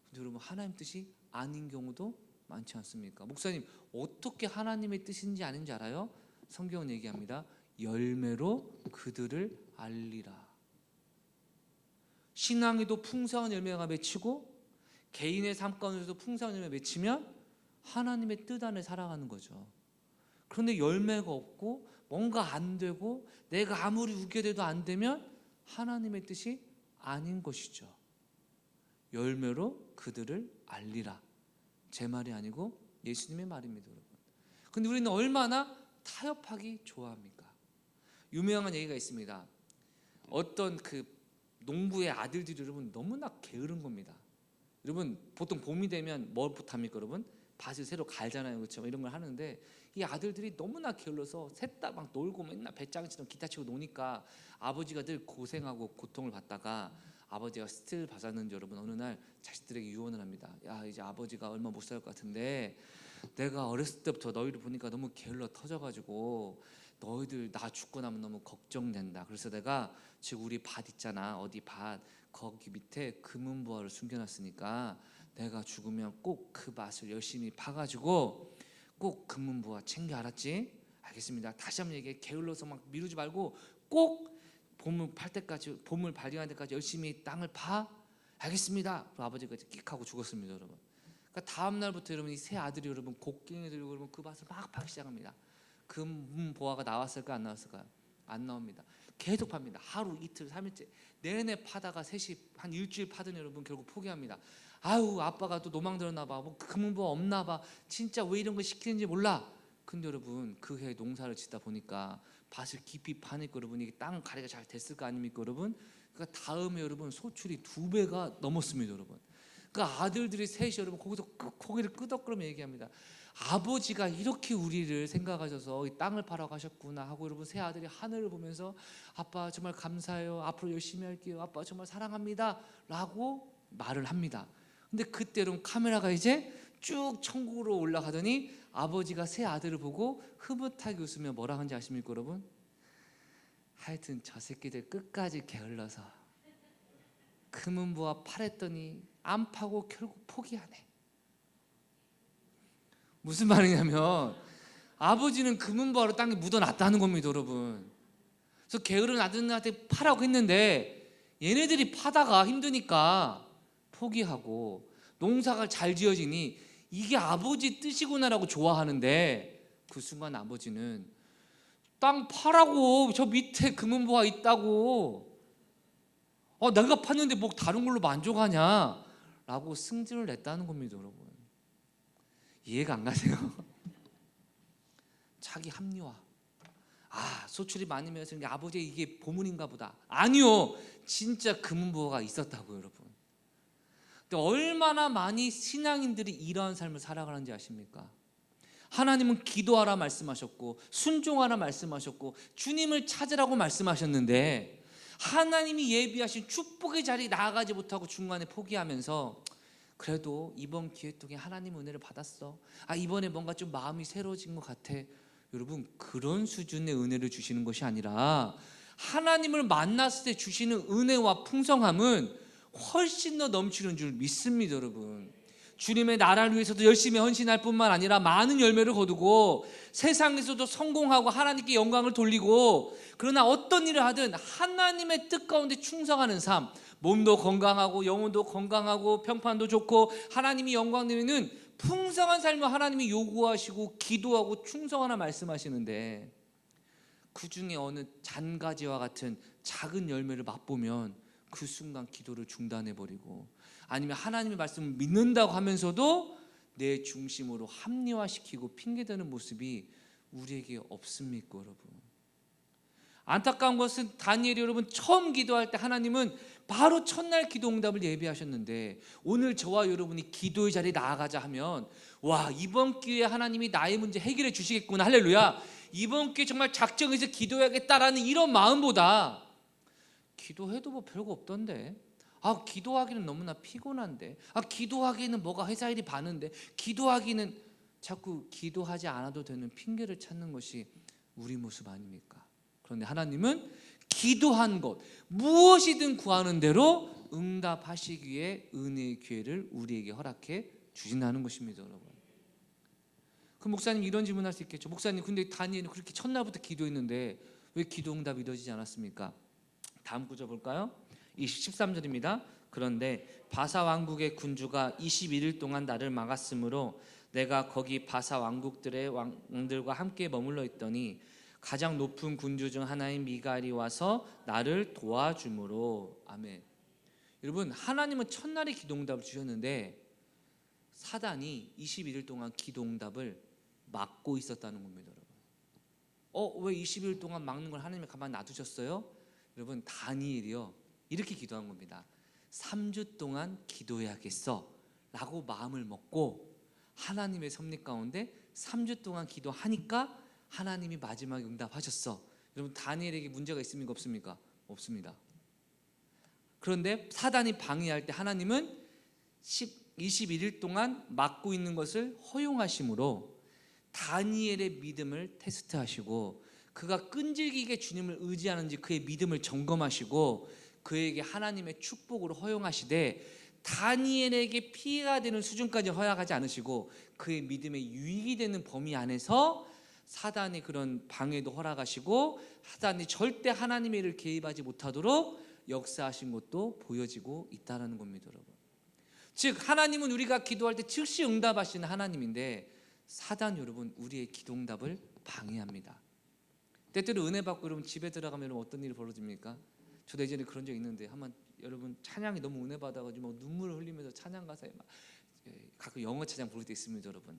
근데 여러분, 하나님 뜻이 아닌 경우도 많지 않습니까? 목사님, 어떻게 하나님의 뜻인지 아는지 알아요? 성경은 얘기합니다. 열매로 그들을 알리라. 신앙에도 풍성한 열매가 맺히고 개인의 삶 가운데서도 풍성한 열매가 맺히면 하나님의 뜻 안에 살아가는 거죠. 그런데 열매가 없고 뭔가 안 되고 내가 아무리 우겨대도 안 되면 하나님의 뜻이 아닌 것이죠. 열매로 그들을 알리라. 제 말이 아니고 예수님의 말입니다, 여러분. 근데 우리는 얼마나 타협하기 좋아합니까? 유명한 얘기가 있습니다. 어떤 그 농부의 아들들이 여러분 너무나 게으른 겁니다. 여러분, 보통 봄이 되면 뭐부터 합니까, 여러분? 밭을 새로 갈잖아요, 그렇죠? 이런 걸 하는데 이 아들들이 너무나 게을러서 셋 다 막 놀고 맨날 배짱이처럼 기타 치고 노니까 아버지가 늘 고생하고 고통을 받다가 아버지가 스트레스를 받았는지 여러분 어느 날 자식들에게 유언을 합니다. 야, 이제 아버지가 얼마 못 살 것 같은데 내가 어렸을 때부터 너희를 보니까 너무 게을러 터져가지고 너희들 나 죽고 나면 너무 걱정된다. 그래서 내가 지금 우리 밭 있잖아, 어디 밭 거기 밑에 금은보화를 숨겨놨으니까 내가 죽으면 꼭 그 밭을 열심히 파가지고 꼭 금은보화 챙겨. 알았지? 알겠습니다. 다시 한번 얘기해. 게을러서 막 미루지 말고 꼭 봄을 팔 때까지, 봄을 발견할 때까지 열심히 땅을 파. 알겠습니다. 그리고 아버지가 끽 하고 죽었습니다, 여러분. 그러니까 다음 날부터 여러분 이 세 아들이 여러분 곡괭이 들고 여러분 그 밭을 막 파기 시작합니다. 금보화가 나왔을까 안 나왔을까요? 안 나옵니다. 계속 팝니다. 하루 이틀 3일째 내내 파다가 셋이 한 일주일 파더니 여러분 결국 포기합니다. 아유, 아빠가 또 노망 들었나 봐. 뭐 금은보화 없나 봐. 진짜 왜 이런 거 시키는지 몰라. 근데 여러분 그 해 농사를 짓다 보니까 밭을 깊이 파니까 여러분 이게 땅 가리가 잘 됐을 거 아닙니까, 여러분? 그러니까 다음에 여러분 소출이 2배가 넘었습니다, 여러분. 그 아들들이 셋이 여러분 거기서 고개를 끄덕거리며 얘기합니다. 아버지가 이렇게 우리를 생각하셔서 이 땅을 팔아 가셨구나 하고 여러분 세 아들이 하늘을 보면서 아빠 정말 감사해요. 앞으로 열심히 할게요. 아빠 정말 사랑합니다. 라고 말을 합니다. 근데 그때 여러분 카메라가 이제 쭉 천국으로 올라가더니 아버지가 세 아들을 보고 흐뭇하게 웃으며 뭐라 하는지 아십니까, 여러분? 하여튼 저 새끼들 끝까지 게을러서 금은보화 팔았더니 안 파고 결국 포기하네. 무슨 말이냐면 아버지는 금은보화로 땅에 묻어놨다는 겁니다, 여러분. 그래서 게으른 아들한테 파라고 했는데 얘네들이 파다가 힘드니까 포기하고 농사가 잘 지어지니 이게 아버지 뜻이구나라고 좋아하는데 그 순간 아버지는 땅 파라고, 저 밑에 금은보화 있다고, 내가 팠는데 뭐 다른 걸로 만족하냐 라고 승질을 냈다는 겁니다, 여러분. 이해가 안 가세요? 자기 합리화. 소출이 많이 me서 아버지의 이게 보물인가 보다. 아니요, 진짜 금은보화가 있었다고, 여러분. 근데 얼마나 많이 신앙인들이 이러한 삶을 살아가는지 아십니까? 하나님은 기도하라 말씀하셨고 순종하라 말씀하셨고 주님을 찾으라고 말씀하셨는데 하나님이 예비하신 축복의 자리에 나아가지 못하고 중간에 포기하면서 그래도 이번 기회 통해 하나님 은혜를 받았어. 이번에 뭔가 좀 마음이 새로워진 것 같아. 여러분, 그런 수준의 은혜를 주시는 것이 아니라 하나님을 만났을 때 주시는 은혜와 풍성함은 훨씬 더 넘치는 줄 믿습니다, 여러분. 주님의 나라를 위해서도 열심히 헌신할 뿐만 아니라 많은 열매를 거두고 세상에서도 성공하고 하나님께 영광을 돌리고, 그러나 어떤 일을 하든 하나님의 뜻 가운데 충성하는 삶, 몸도 건강하고 영혼도 건강하고 평판도 좋고 하나님이 영광 드리는 풍성한 삶을 하나님이 요구하시고 기도하고 충성하라 말씀하시는데 그 중에 어느 잔가지와 같은 작은 열매를 맛보면 그 순간 기도를 중단해버리고, 아니면 하나님의 말씀을 믿는다고 하면서도 내 중심으로 합리화시키고 핑계대는 모습이 우리에게 없습니까, 여러분? 안타까운 것은 다니엘이 여러분 처음 기도할 때 하나님은 바로 첫날 기도 응답을 예비하셨는데, 오늘 저와 여러분이 기도의 자리에 나아가자 하면 와, 이번 기회에 하나님이 나의 문제 해결해 주시겠구나, 할렐루야, 이번 기회에 정말 작정해서 기도해야겠다라는 이런 마음보다 기도해도 뭐 별거 없던데, 기도하기는 너무나 피곤한데, 기도하기는 뭐가 회사 일이 많은데, 기도하기는, 자꾸 기도하지 않아도 되는 핑계를 찾는 것이 우리 모습 아닙니까? 그런데 하나님은 기도한 것 무엇이든 구하는 대로 응답하시기에 은혜의 기회를 우리에게 허락해 주신다는 것입니다, 여러분. 그 목사님 이런 질문할 수 있겠죠. 목사님, 근데 다니엘은 그렇게 첫날부터 기도했는데 왜 기도 응답이 이루어지지 않았습니까? 다음 구절 볼까요? 13절입니다. 그런데 바사 왕국의 군주가 21일 동안 나를 막았으므로 내가 거기 바사 왕국들의 왕들과 함께 머물러 있더니 가장 높은 군주 중 하나인 미갈이 와서 나를 도와주므로. 아멘. 여러분, 하나님은 첫날에 기도응답을 주셨는데 사단이 21일 동안 기도응답을 막고 있었다는 겁니다, 여러분. 왜 21일 동안 막는 걸 하나님이 가만히 놔두셨어요? 여러분, 다니엘이요 이렇게 기도한 겁니다. 3주 동안 기도해야겠어 라고 마음을 먹고 하나님의 섭리 가운데 3주 동안 기도하니까 하나님이 마지막에 응답하셨어. 여러분, 다니엘에게 문제가 있습니까, 없습니까? 없습니다. 그런데 사단이 방해할 때 하나님은 21일 동안 막고 있는 것을 허용하심으로 다니엘의 믿음을 테스트하시고, 그가 끈질기게 주님을 의지하는지 그의 믿음을 점검하시고 그에게 하나님의 축복으로 허용하시되, 다니엘에게 피해가 되는 수준까지 허락하지 않으시고 그의 믿음에 유익이 되는 범위 안에서 사단이 그런 방해도 허락하시고 사단이 절대 하나님의 일을 개입하지 못하도록 역사하신 것도 보여지고 있다는 겁니다, 여러분. 즉, 하나님은 우리가 기도할 때 즉시 응답하시는 하나님인데 사단, 여러분, 우리의 기도 응답을 방해합니다. 때때로 은혜 받고 여러분 집에 들어가면 어떤 일이 벌어집니까? 저도 예전에 그런 적 있는데, 한번 여러분 찬양이 너무 은혜 받아가지고 막 눈물을 흘리면서 찬양 가사에 막 가끔 영어 찬양 부를 때 있습니다, 여러분.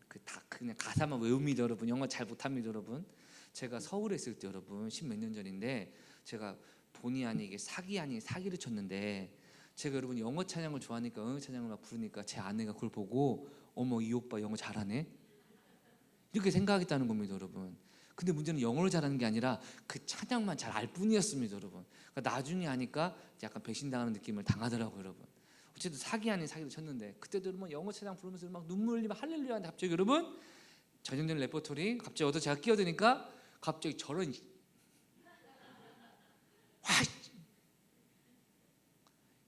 그냥 가사만 외웁니다, 여러분. 영어 잘 못합니다, 여러분. 제가 서울에 있을 때, 여러분, 10몇 년 전인데, 제가 본의 아니게 사기 아닌 사기를 쳤는데, 제가 여러분 영어 찬양을 좋아하니까 영어 찬양을 막 부르니까 제 아내가 그걸 보고 어머, 이 오빠 영어 잘하네, 이렇게 생각했다는 겁니다, 여러분. 근데 문제는 영어를 잘하는 게 아니라 그 찬양만 잘 알 뿐이었습니다, 여러분. 그러니까 나중에 하니까 약간 배신당하는 느낌을 당하더라고요, 여러분. 어쨌든 사기 아닌 사기를 쳤는데, 그때도 뭐 영어 찬양 부르면서 막 눈물 흘리면 할렐루야 하는데 갑자기 여러분 전형적인 레퍼토리 갑자기 어디서 제가 끼어드니까 갑자기 저런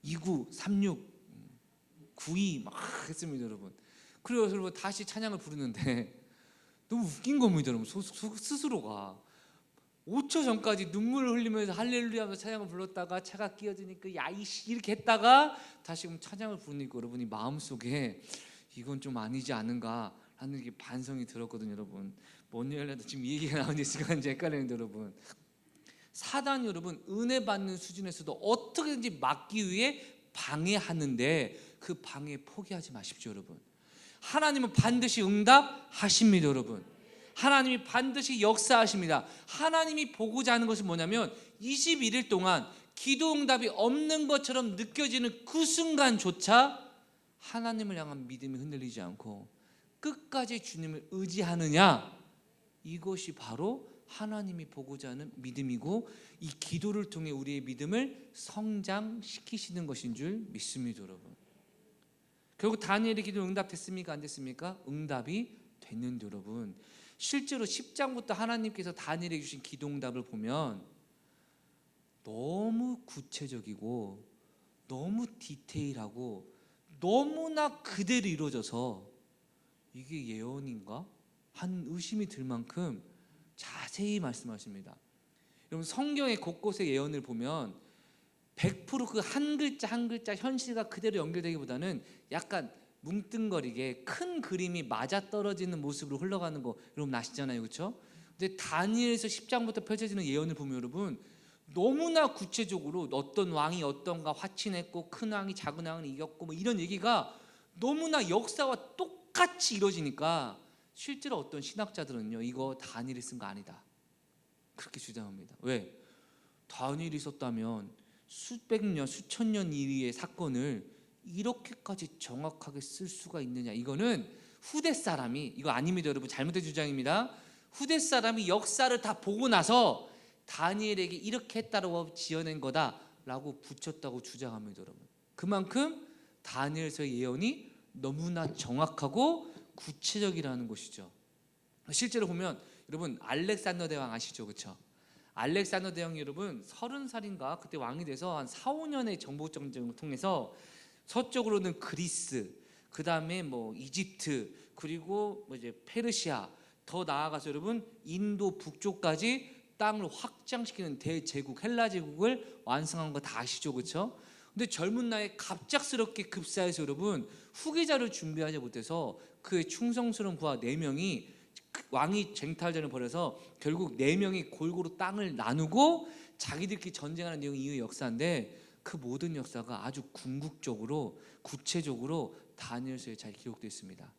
29, 36, 92 막 했습니다, 여러분. 그래서 여러분 다시 찬양을 부르는데 너무 웃긴 겁니다, 여러분. 스스로가 5초 전까지 눈물을 흘리면서 할렐루야 하면서 찬양을 불렀다가 차가 끼어드니까 야이씨 이렇게 했다가 다시금 찬양을 부르니까 여러분이 마음속에 이건 좀 아니지 않은가 하는 게 반성이 들었거든요, 여러분. 뭔 얘기를 지금 이 얘기가 나오는지 시간 이제 헷갈리는데, 여러분, 사단이 여러분 은혜 받는 수준에서도 어떻게든지 막기 위해 방해하는데 그 방해 포기하지 마십시오, 여러분. 하나님은 반드시 응답하십니다, 여러분. 하나님이 반드시 역사하십니다. 하나님이 보고자 하는 것은 뭐냐면 21일 동안 기도 응답이 없는 것처럼 느껴지는 그 순간조차 하나님을 향한 믿음이 흔들리지 않고 끝까지 주님을 의지하느냐, 이것이 바로 하나님이 보고자 하는 믿음이고 이 기도를 통해 우리의 믿음을 성장시키시는 것인 줄 믿습니다, 여러분. 결국 다니엘의 기도 응답됐습니까, 안 됐습니까? 응답이 됐는데, 여러분, 실제로 10장부터 하나님께서 다니엘에게 주신 기도 응답을 보면 너무 구체적이고 너무 디테일하고 너무나 그대로 이루어져서 이게 예언인가? 한 의심이 들 만큼 자세히 말씀하십니다. 여러분, 성경의 곳곳의 예언을 보면 100% 그 한 글자 한 글자 현실과 그대로 연결되기보다는 약간 뭉뚱거리게 큰 그림이 맞아떨어지는 모습으로 흘러가는 거 여러분 아시잖아요, 그렇죠? 근데 다니엘에서 10장부터 펼쳐지는 예언을 보면 여러분 너무나 구체적으로 어떤 왕이 어떤가 화친했고 큰 왕이 작은 왕을 이겼고 뭐 이런 얘기가 너무나 역사와 똑같이 이루어지니까 실제로 어떤 신학자들은요, 이거 다니엘이 쓴 거 아니다 그렇게 주장합니다. 왜? 다니엘이 있었다면 수백 년, 수천 년 이후의 사건을 이렇게까지 정확하게 쓸 수가 있느냐? 이거는 후대 사람이, 이거 아닙니다 여러분, 잘못된 주장입니다. 후대 사람이 역사를 다 보고 나서 다니엘에게 이렇게 했다고 지어낸 거다라고 붙였다고 주장합니다 여러분. 그만큼 다니엘서의 예언이 너무나 정확하고 구체적이라는 것이죠. 실제로 보면 여러분 알렉산더 대왕 아시죠? 그렇죠? 알렉산더 대왕이 여러분 30살인가 그때 왕이 돼서 한 4, 5년의 정복 전쟁을 통해서 서쪽으로는 그리스, 그 다음에 뭐 이집트, 그리고 뭐 이제 페르시아, 더 나아가서 여러분 인도 북쪽까지 땅을 확장시키는 대제국 헬라 제국을 완성한 거 다 아시죠? 그렇죠? 근데 젊은 나이에 갑작스럽게 급사해서 여러분 후계자를 준비하지 못해서 그의 충성스러운 부하 4명이 왕이 쟁탈전을 벌여서 결국 4명이 골고루 땅을 나누고 자기들끼리 전쟁하는 내용이 이후의 역사인데, 그 모든 역사가 아주 궁극적으로 구체적으로 다니엘서에 잘 기록되어 있습니다.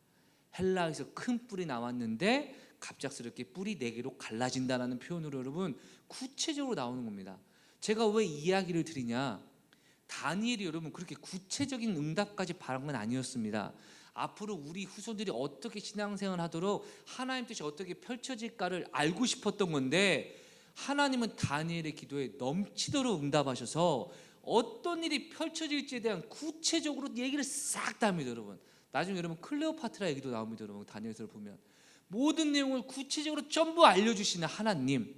헬라에서 큰 뿔이 나왔는데 갑작스럽게 뿔이 4개로 갈라진다는 표현으로 여러분 구체적으로 나오는 겁니다. 제가 왜 이 이야기를 드리냐, 다니엘이 여러분 그렇게 구체적인 응답까지 바란 건 아니었습니다. 앞으로 우리 후손들이 어떻게 신앙생활을 하도록 하나님 뜻이 어떻게 펼쳐질까를 알고 싶었던 건데, 하나님은 다니엘의 기도에 넘치도록 응답하셔서 어떤 일이 펼쳐질지에 대한 구체적으로 얘기를 싹 다 합니다 여러분. 나중에 여러분 클레오파트라 얘기도 나옵니다 여러분. 다니엘서를 보면 모든 내용을 구체적으로 전부 알려주시는 하나님,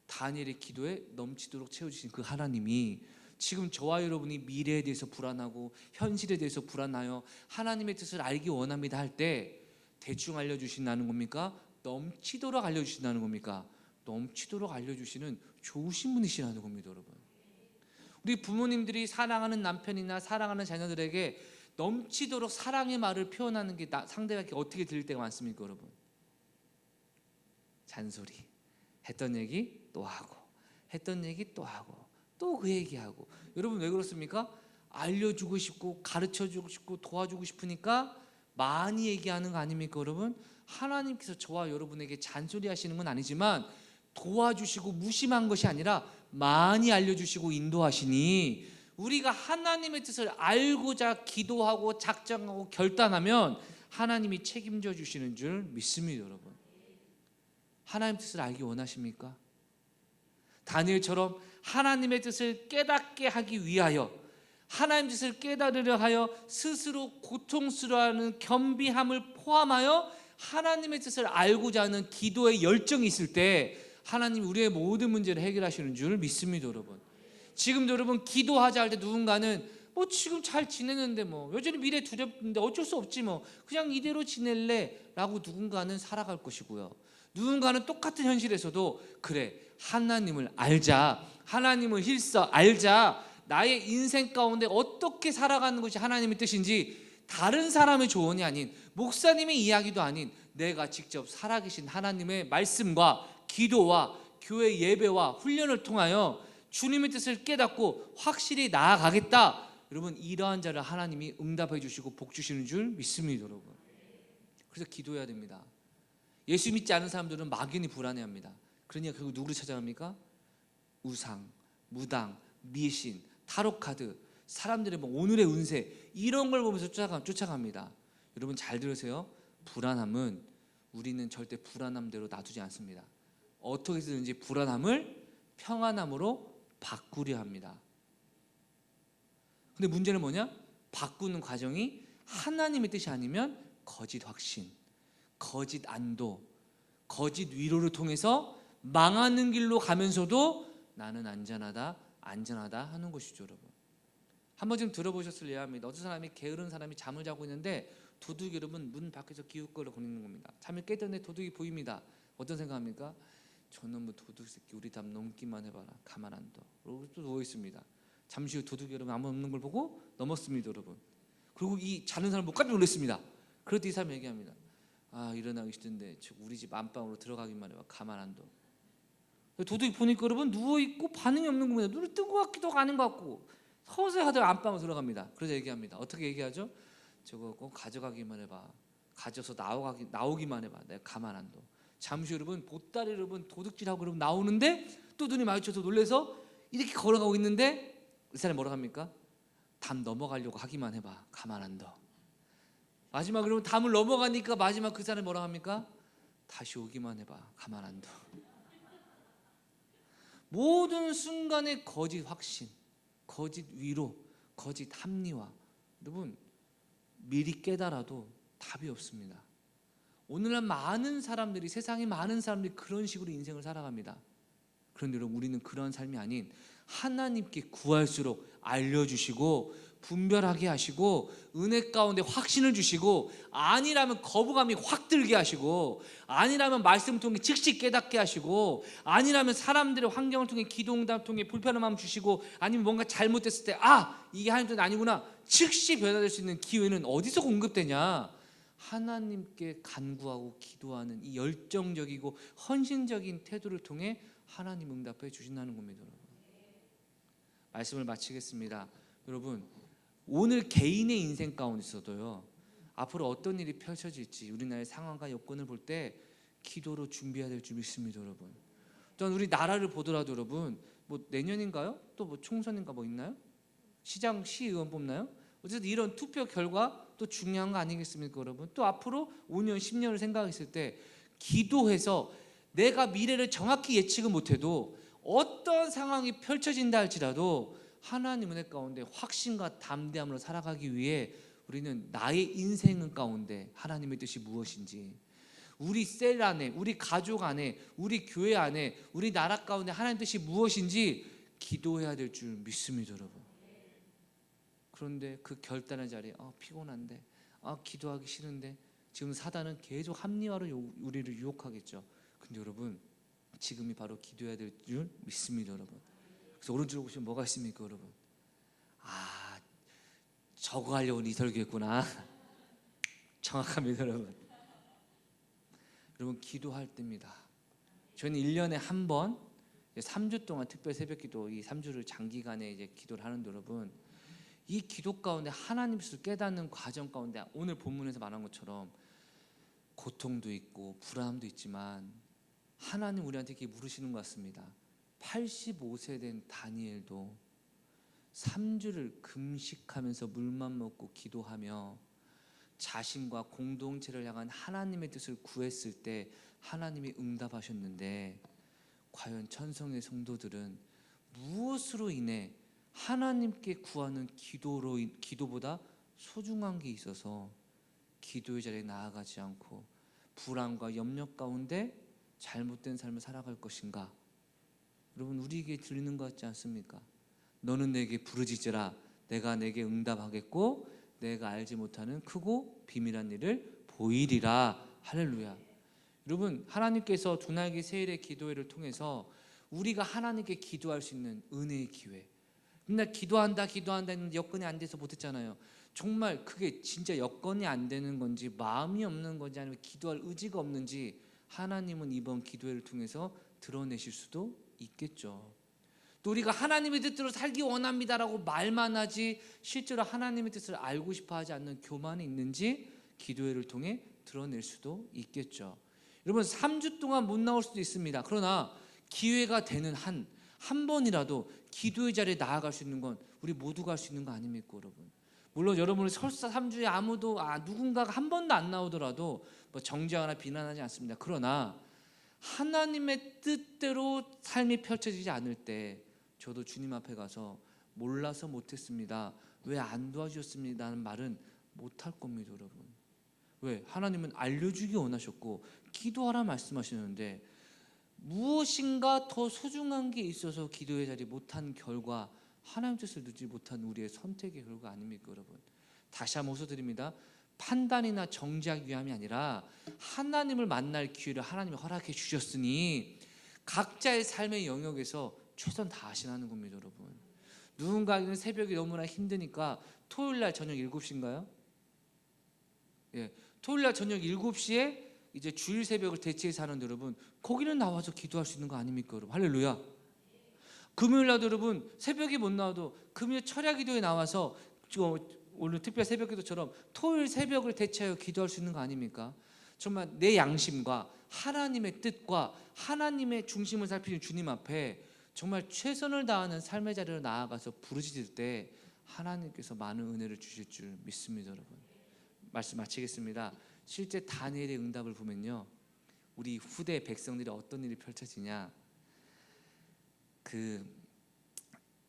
다니엘의 기도에 넘치도록 채워주신 그 하나님이 지금 저와 여러분이 미래에 대해서 불안하고 현실에 대해서 불안하여 하나님의 뜻을 알기 원합니다 할 때 대충 알려주신다는 겁니까? 넘치도록 알려주신다는 겁니까? 넘치도록 알려주시는 좋으신 분이시라는 겁니다 여러분. 우리 부모님들이 사랑하는 남편이나 사랑하는 자녀들에게 넘치도록 사랑의 말을 표현하는 게 상대가 어떻게 들릴 때가 많습니까 여러분? 잔소리, 했던 얘기 또 하고, 했던 얘기 또 하고, 또 그 얘기하고. 여러분 왜 그렇습니까? 알려주고 싶고 가르쳐주고 싶고 도와주고 싶으니까 많이 얘기하는 거 아닙니까 여러분? 하나님께서 저와 여러분에게 잔소리 하시는 건 아니지만 도와주시고 무심한 것이 아니라 많이 알려주시고 인도하시니, 우리가 하나님의 뜻을 알고자 기도하고 작정하고 결단하면 하나님이 책임져 주시는 줄 믿습니다 여러분. 하나님 뜻을 알기 원하십니까? 다니엘처럼 하나님의 뜻을 깨닫게 하기 위하여, 하나님 뜻을 깨달으려 하여 스스로 고통스러워하는 겸비함을 포함하여 하나님의 뜻을 알고자 하는 기도의 열정이 있을 때 하나님이 우리의 모든 문제를 해결하시는 줄 믿습니다 여러분. 지금도 여러분 기도하자 할 때 누군가는 뭐 지금 잘 지내는데 뭐 여전히 미래 두렵는데 어쩔 수 없지 뭐 그냥 이대로 지낼래 라고 누군가는 살아갈 것이고요, 누군가는 똑같은 현실에서도 그래 하나님을 알자, 하나님을 힐써 알자, 나의 인생 가운데 어떻게 살아가는 것이 하나님의 뜻인지 다른 사람의 조언이 아닌, 목사님의 이야기도 아닌, 내가 직접 살아계신 하나님의 말씀과 기도와 교회 예배와 훈련을 통하여 주님의 뜻을 깨닫고 확실히 나아가겠다, 여러분 이러한 자를 하나님이 응답해 주시고 복 주시는 줄 믿습니다 여러분. 그래서 기도해야 됩니다. 예수 믿지 않은 사람들은 막연히 불안해합니다. 그러니까 결국 누구를 찾아갑니까? 우상, 무당, 미신, 타로카드, 사람들의 뭐 오늘의 운세 이런 걸 보면서 쫓아갑니다. 여러분 잘 들으세요. 불안함은 우리는 절대 불안함대로 놔두지 않습니다. 어떻게 해서든지 불안함을 평안함으로 바꾸려 합니다. 근데 문제는 뭐냐? 바꾸는 과정이 하나님의 뜻이 아니면 거짓 확신, 거짓 안도, 거짓 위로를 통해서 망하는 길로 가면서도 나는 안전하다 하는 것이죠 여러분. 한번 좀 들어보셨을래야 합니다. 어떤 사람이 게으른 사람이 잠을 자고 있는데 도둑이 여러분 문 밖에서 기웃거리는 겁니다. 잠이 깼더니 도둑이 보입니다. 어떤 생각합니까? 저놈의 도둑 새끼 우리 담 넘기만 해봐라 가만 안 둬. 그리고 또 누워 있습니다. 잠시 후 도둑이 여러분 아무 없는 걸 보고 넘었습니다 여러분. 그리고 이 자는 사람 못 깜짝 놀랐습니다. 그럴 때 이 사람이 얘기합니다. 아 일어나기 싫은데 우리 집 안방으로 들어가기만 해봐 가만 안 둬. 도둑이 보니까 여러분 누워있고 반응이 없는 겁니다. 눈을 뜬 것 같기도 하고 아닌 것 같고 서서히 하다가 안방으로 들어갑니다. 그래서 얘기합니다. 어떻게 얘기하죠? 저거 꼭 가져가기만 해봐. 가져서 나오기만 해봐. 내가 가만 안 둬. 잠시 여러분 보따리 여러분 도둑질하고 여러분 나오는데 또 눈이 마주쳐서 놀래서 이렇게 걸어가고 있는데 이 사람이 뭐라고 합니까? 담 넘어가려고 하기만 해봐, 가만 안 둬. 마지막 그러면 담을 넘어가니까 마지막 그 사람이 뭐라고 합니까? 다시 오기만 해봐, 가만 안 둬. 모든 순간에 거짓 확신, 거짓 위로, 거짓 합리화. 여러분, 미리 깨달아도 답이 없습니다. 오늘날 많은 사람들이, 세상에 많은 사람들이 그런 식으로 인생을 살아갑니다. 그런데 여러분, 우리는 그런 삶이 아닌 하나님께 구할수록 알려주시고 분별하게 하시고 은혜 가운데 확신을 주시고, 아니라면 거부감이 확 들게 하시고, 아니라면 말씀을 통해 즉시 깨닫게 하시고, 아니라면 사람들의 환경을 통해 기도응답을 통해 불편한 마음 주시고, 아니면 뭔가 잘못됐을 때 이게 하나님 뜻 아니구나 즉시 변화될 수 있는 기회는 어디서 공급되냐? 하나님께 간구하고 기도하는 이 열정적이고 헌신적인 태도를 통해 하나님 응답해 주신다는 겁니다. 여러분, 말씀을 마치겠습니다. 여러분, 오늘 개인의 인생 가운데서도요, 앞으로 어떤 일이 펼쳐질지 우리나라의 상황과 여건을 볼 때 기도로 준비해야 될 줄 믿습니다. 여러분, 또한 우리 나라를 보더라도 여러분, 뭐 내년인가요? 또 뭐 총선인가 뭐 있나요? 시장 시의원 뽑나요? 어쨌든 이런 투표 결과 또 중요한 거 아니겠습니까? 여러분, 또 앞으로 5년 10년을 생각했을 때 기도해서 내가 미래를 정확히 예측은 못해도 어떤 상황이 펼쳐진다 할지라도 하나님 은혜 가운데 확신과 담대함으로 살아가기 위해 우리는 나의 인생 가운데 하나님의 뜻이 무엇인지, 우리 셀 안에, 우리 가족 안에, 우리 교회 안에, 우리 나라 가운데 하나님의 뜻이 무엇인지 기도해야 될 줄 믿습니다. 여러분, 그런데 그 결단의 자리에 피곤한데, 기도하기 싫은데, 지금 사단은 계속 합리화로 우리를 유혹하겠죠. 근데 여러분, 지금이 바로 기도해야 될 줄 믿습니다. 여러분, 그래서 오른쪽으로 보시면 뭐가 있습니까? 여러분, 저거 하려고 이 설교했구나. 정확합니다. 여러분, 여러분, 기도할 때입니다. 저희는 1년에 한 번 3주 동안 특별 새벽기도, 이 3주를 장기간에 이제 기도를 하는데, 여러분, 이 기도 가운데 하나님 뜻을 깨닫는 과정 가운데 오늘 본문에서 말한 것처럼 고통도 있고 불안함도 있지만 하나님 우리한테 이렇게 물으시는 것 같습니다. 85세 된 다니엘도 3주를 금식하면서 물만 먹고 기도하며 자신과 공동체를 향한 하나님의 뜻을 구했을 때 하나님이 응답하셨는데, 과연 천성의 성도들은 무엇으로 인해 하나님께 구하는 기도보다 소중한 게 있어서 기도의 자리에 나아가지 않고 불안과 염려 가운데 잘못된 삶을 살아갈 것인가? 여러분, 우리에게 들리는 것 같지 않습니까? 너는 내게 부르짖으라, 내가 내게 응답하겠고 내가 알지 못하는 크고 비밀한 일을 보이리라. 할렐루야. 여러분, 하나님께서 두날개 세일의 기도회를 통해서 우리가 하나님께 기도할 수 있는 은혜의 기회. 맨날 기도한다 했는데 여건이 안 돼서 못했잖아요. 정말 그게 진짜 여건이 안 되는 건지 마음이 없는 건지 아니면 기도할 의지가 없는지 하나님은 이번 기도회를 통해서 드러내실 수도 있겠죠. 또 우리가 하나님의 뜻대로 살기 원합니다라고 말만 하지 실제로 하나님의 뜻을 알고 싶어 하지 않는 교만이 있는지 기도회를 통해 드러낼 수도 있겠죠. 여러분, 3주 동안 못 나올 수도 있습니다. 그러나 기회가 되는 한 번이라도 기도의 자리에 나아갈 수 있는 건 우리 모두가 할 수 있는 거 아닙니까? 여러분, 물론 여러분이 설사 3주에 아무도 누군가가 한 번도 안 나오더라도 뭐 정죄하거나 비난하지 않습니다. 그러나 하나님의 뜻대로 삶이 펼쳐지지 않을 때 저도 주님 앞에 가서 몰라서 못했습니다, 왜 안 도와주셨습니다 하는 말은 못할 겁니다. 여러분, 왜? 하나님은 알려주기 원하셨고 기도하라 말씀하시는데 무엇인가 더 소중한 게 있어서 기도의 자리 못한 결과, 하나님 뜻을 듣지 못한 우리의 선택의 결과 아닙니까? 여러분, 다시 한번 호소드립니다. 판단이나 정죄하기 위함이 아니라 하나님을 만날 기회를 하나님이 허락해 주셨으니 각자의 삶의 영역에서 최선 다하시라는 겁니다. 여러분, 누군가에게는 새벽이 너무나 힘드니까 토요일날 저녁 7시인가요? 토요일날 저녁 7시에 이제 주일 새벽을 대체해서 하는데, 여러분, 거기는 나와서 기도할 수 있는 거 아닙니까? 여러분, 할렐루야. 금요일날도 여러분 새벽에 못 나와도 금요일 철야 기도에 나와서 오늘 특별 새벽 기도처럼 토요일 새벽을 대체하여 기도할 수 있는 거 아닙니까? 정말 내 양심과 하나님의 뜻과 하나님의 중심을 살피는 주님 앞에 정말 최선을 다하는 삶의 자리로 나아가서 부르짖을 때 하나님께서 많은 은혜를 주실 줄 믿습니다. 여러분, 말씀 마치겠습니다. 실제 다니엘의 응답을 보면요, 우리 후대 백성들이 어떤 일이 펼쳐지냐,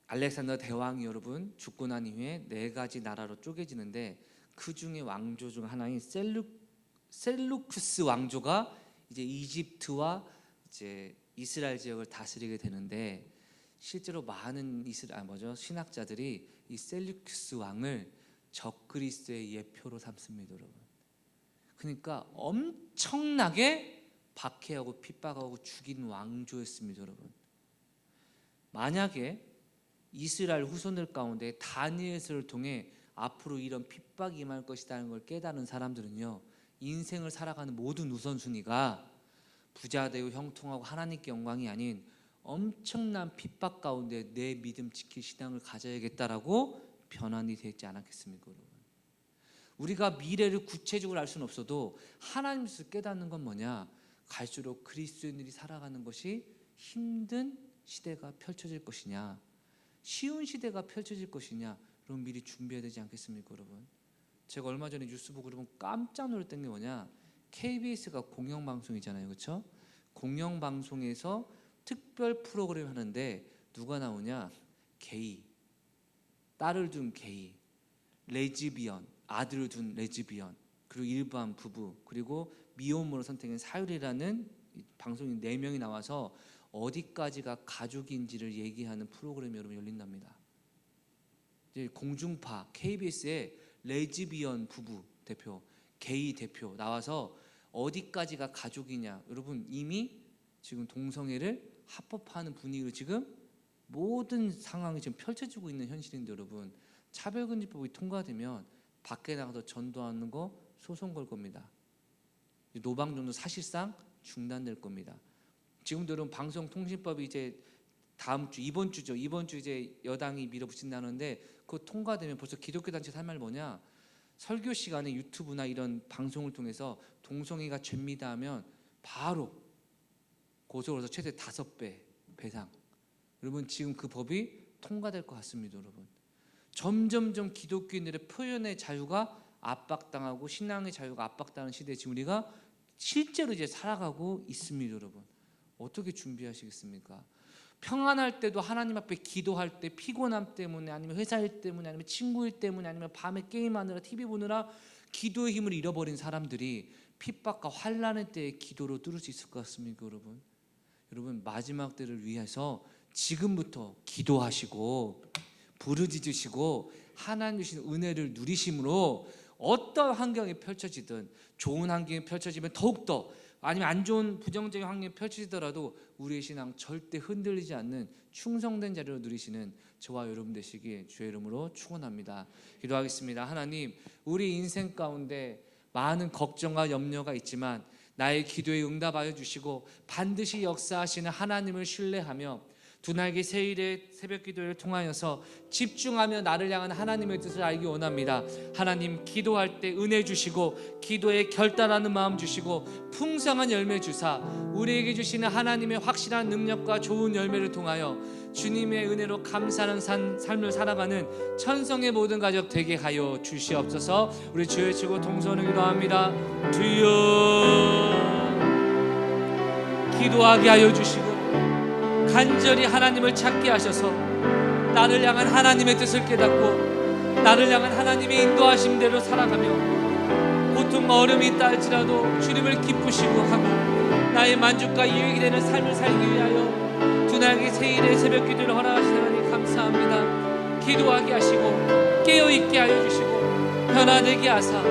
알렉산더 대왕이 여러분 죽고 난 이후에 4가지 나라로 쪼개지는데, 그 중에 왕조 중 하나인 셀루쿠스 왕조가 이제 이집트와 이제 이스라엘 지역을 다스리게 되는데, 실제로 많은 신학자들이 이 셀루쿠스 왕을 적그리스도의 예표로 삼습니다. 여러분, 그러니까 엄청나게 박해하고 핍박하고 죽인 왕조였습니다. 여러분, 만약에 이스라엘 후손들 가운데 다니엘서를 통해 앞으로 이런 핍박이 임할 것이라는 걸 깨달은 사람들은요, 인생을 살아가는 모든 우선순위가 부자되고 형통하고 하나님께 영광이 아닌 엄청난 핍박 가운데 내 믿음 지킬 신앙을 가져야겠다라고 변환이 되지 않았겠습니까? 여러분, 우리가 미래를 구체적으로 알 수는 없어도 하나님께서 깨닫는 건 뭐냐, 갈수록 그리스도인들이 살아가는 것이 힘든 시대가 펼쳐질 것이냐, 쉬운 시대가 펼쳐질 것이냐, 그럼 미리 준비해야 되지 않겠습니까? 여러분, 제가 얼마 전에 뉴스 보고 여러분 깜짝 놀랐던 게 뭐냐, KBS가 공영방송이잖아요, 그렇죠? 공영방송에서 특별 프로그램 하는데 누가 나오냐, 게이, 딸을 둔 게이, 레즈비언, 아들을 둔 레즈비언, 그리고 일반 부부, 그리고 미혼모를 선택한 사유리라는 방송인 4명이 나와서 어디까지가 가족인지를 얘기하는 프로그램이 여러분 열린답니다. 이제 공중파 KBS의 레즈비언 부부 대표, 게이 대표 나와서 어디까지가 가족이냐, 여러분 이미 지금 동성애를 합법화하는 분위기로 지금 모든 상황이 지금 펼쳐지고 있는 현실인데, 여러분 차별금지법이 통과되면 밖에 나가서 전도하는 거 소송 걸 겁니다. 노방종도 사실상 중단될 겁니다. 지금도 여러분 방송통신법이 이제 이번 주 이제 여당이 밀어붙인다는데, 그거 통과되면 벌써 기독교 단체에서 할 말 뭐냐, 설교 시간에 유튜브나 이런 방송을 통해서 동성애가 죄입니다 하면 바로 고소해서 최대 5배 배상. 여러분 지금 그 법이 통과될 것 같습니다. 여러분, 점점점 기독교인들의 표현의 자유가 압박당하고 신앙의 자유가 압박당하는 시대에 지금 우리가 실제로 이제 살아가고 있습니다. 여러분, 어떻게 준비하시겠습니까? 평안할 때도 하나님 앞에 기도할 때 피곤함 때문에, 아니면 회사 일 때문에, 아니면 친구 일 때문에, 아니면 밤에 게임하느라 TV 보느라 기도의 힘을 잃어버린 사람들이 핍박과 환난의 때에 기도로 뚫을 수 있을 것 같습니까? 여러분 마지막 때를 위해서 지금부터 기도하시고 부르짖으시고 하나님 주신 은혜를 누리심으로 어떤 환경이 펼쳐지든, 좋은 환경이 펼쳐지면 더욱더, 아니면 안 좋은 부정적인 환경이 펼쳐지더라도 우리의 신앙 절대 흔들리지 않는 충성된 자리로 누리시는 저와 여러분 되시길 주의 이름으로 축원합니다. 기도하겠습니다. 하나님, 우리 인생 가운데 많은 걱정과 염려가 있지만 나의 기도에 응답하여 주시고 반드시 역사하시는 하나님을 신뢰하며 두날개 세일의 새벽 기도를 통하여서 집중하며 나를 향한 하나님의 뜻을 알기 원합니다. 하나님, 기도할 때 은혜 주시고 기도에 결단하는 마음 주시고 풍성한 열매 주사 우리에게 주시는 하나님의 확실한 능력과 좋은 열매를 통하여 주님의 은혜로 감사하는 삶을 살아가는 천성의 모든 가족 되게 하여 주시옵소서. 우리 주여 외치고 동서는 기도합니다. 주여, 기도하게 하여 주시고 간절히 하나님을 찾게 하셔서 나를 향한 하나님의 뜻을 깨닫고 나를 향한 하나님의 인도하심대로 살아가며 고통과 어려움이 있다 할지라도 주님을 기쁘시고 하고 나의 만족과 유익이 되는 삶을 살기 위하여 두날개 세일의 새벽 기도를 허락하시니 하나님 감사합니다. 기도하게 하시고 깨어있게 하여 주시고 변화되게 하사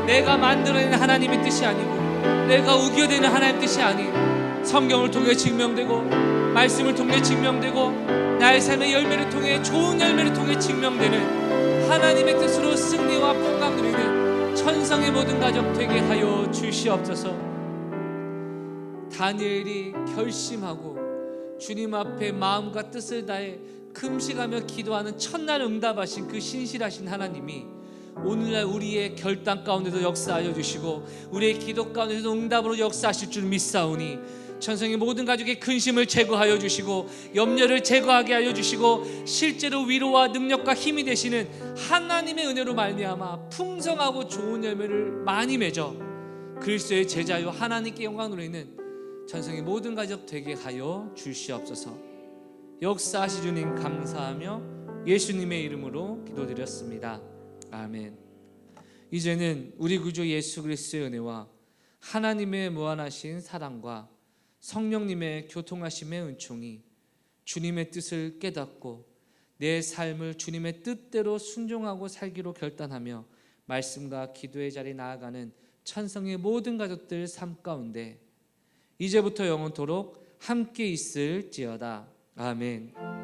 내가 만들어낸 하나님의 뜻이 아니고 내가 우겨대는 하나님의 뜻이 아닌 성경을 통해 증명되고 말씀을 통해 증명되고 나의 삶의 열매를 통해 좋은 열매를 통해 증명되는 하나님의 뜻으로 승리와 평강 누리는 천성의 모든 가족 되게 하여 주시옵소서. 다니엘이 결심하고 주님 앞에 마음과 뜻을 다해 금식하며 기도하는 첫날 응답하신 그 신실하신 하나님이 오늘날 우리의 결단 가운데도 역사하여 주시고 우리의 기도 가운데도 응답으로 역사하실 줄 믿사오니 천성의 모든 가족의 근심을 제거하여 주시고 염려를 제거하게 하여 주시고 실제로 위로와 능력과 힘이 되시는 하나님의 은혜로 말미암아 풍성하고 좋은 열매를 많이 맺어 그리스도의 제자요 하나님께 영광 돌리는 천성의 모든 가족 되게 하여 주시옵소서. 역사하시 주님 감사하며 예수님의 이름으로 기도드렸습니다. 아멘. 이제는 우리 구주 예수 그리스도의 은혜와 하나님의 무한하신 사랑과 성령님의 교통하심의 은총이 주님의 뜻을 깨닫고 내 삶을 주님의 뜻대로 순종하고 살기로 결단하며 말씀과 기도의 자리에 나아가는 천성의 모든 가족들 삶 가운데 이제부터 영원토록 함께 있을지어다. 아멘.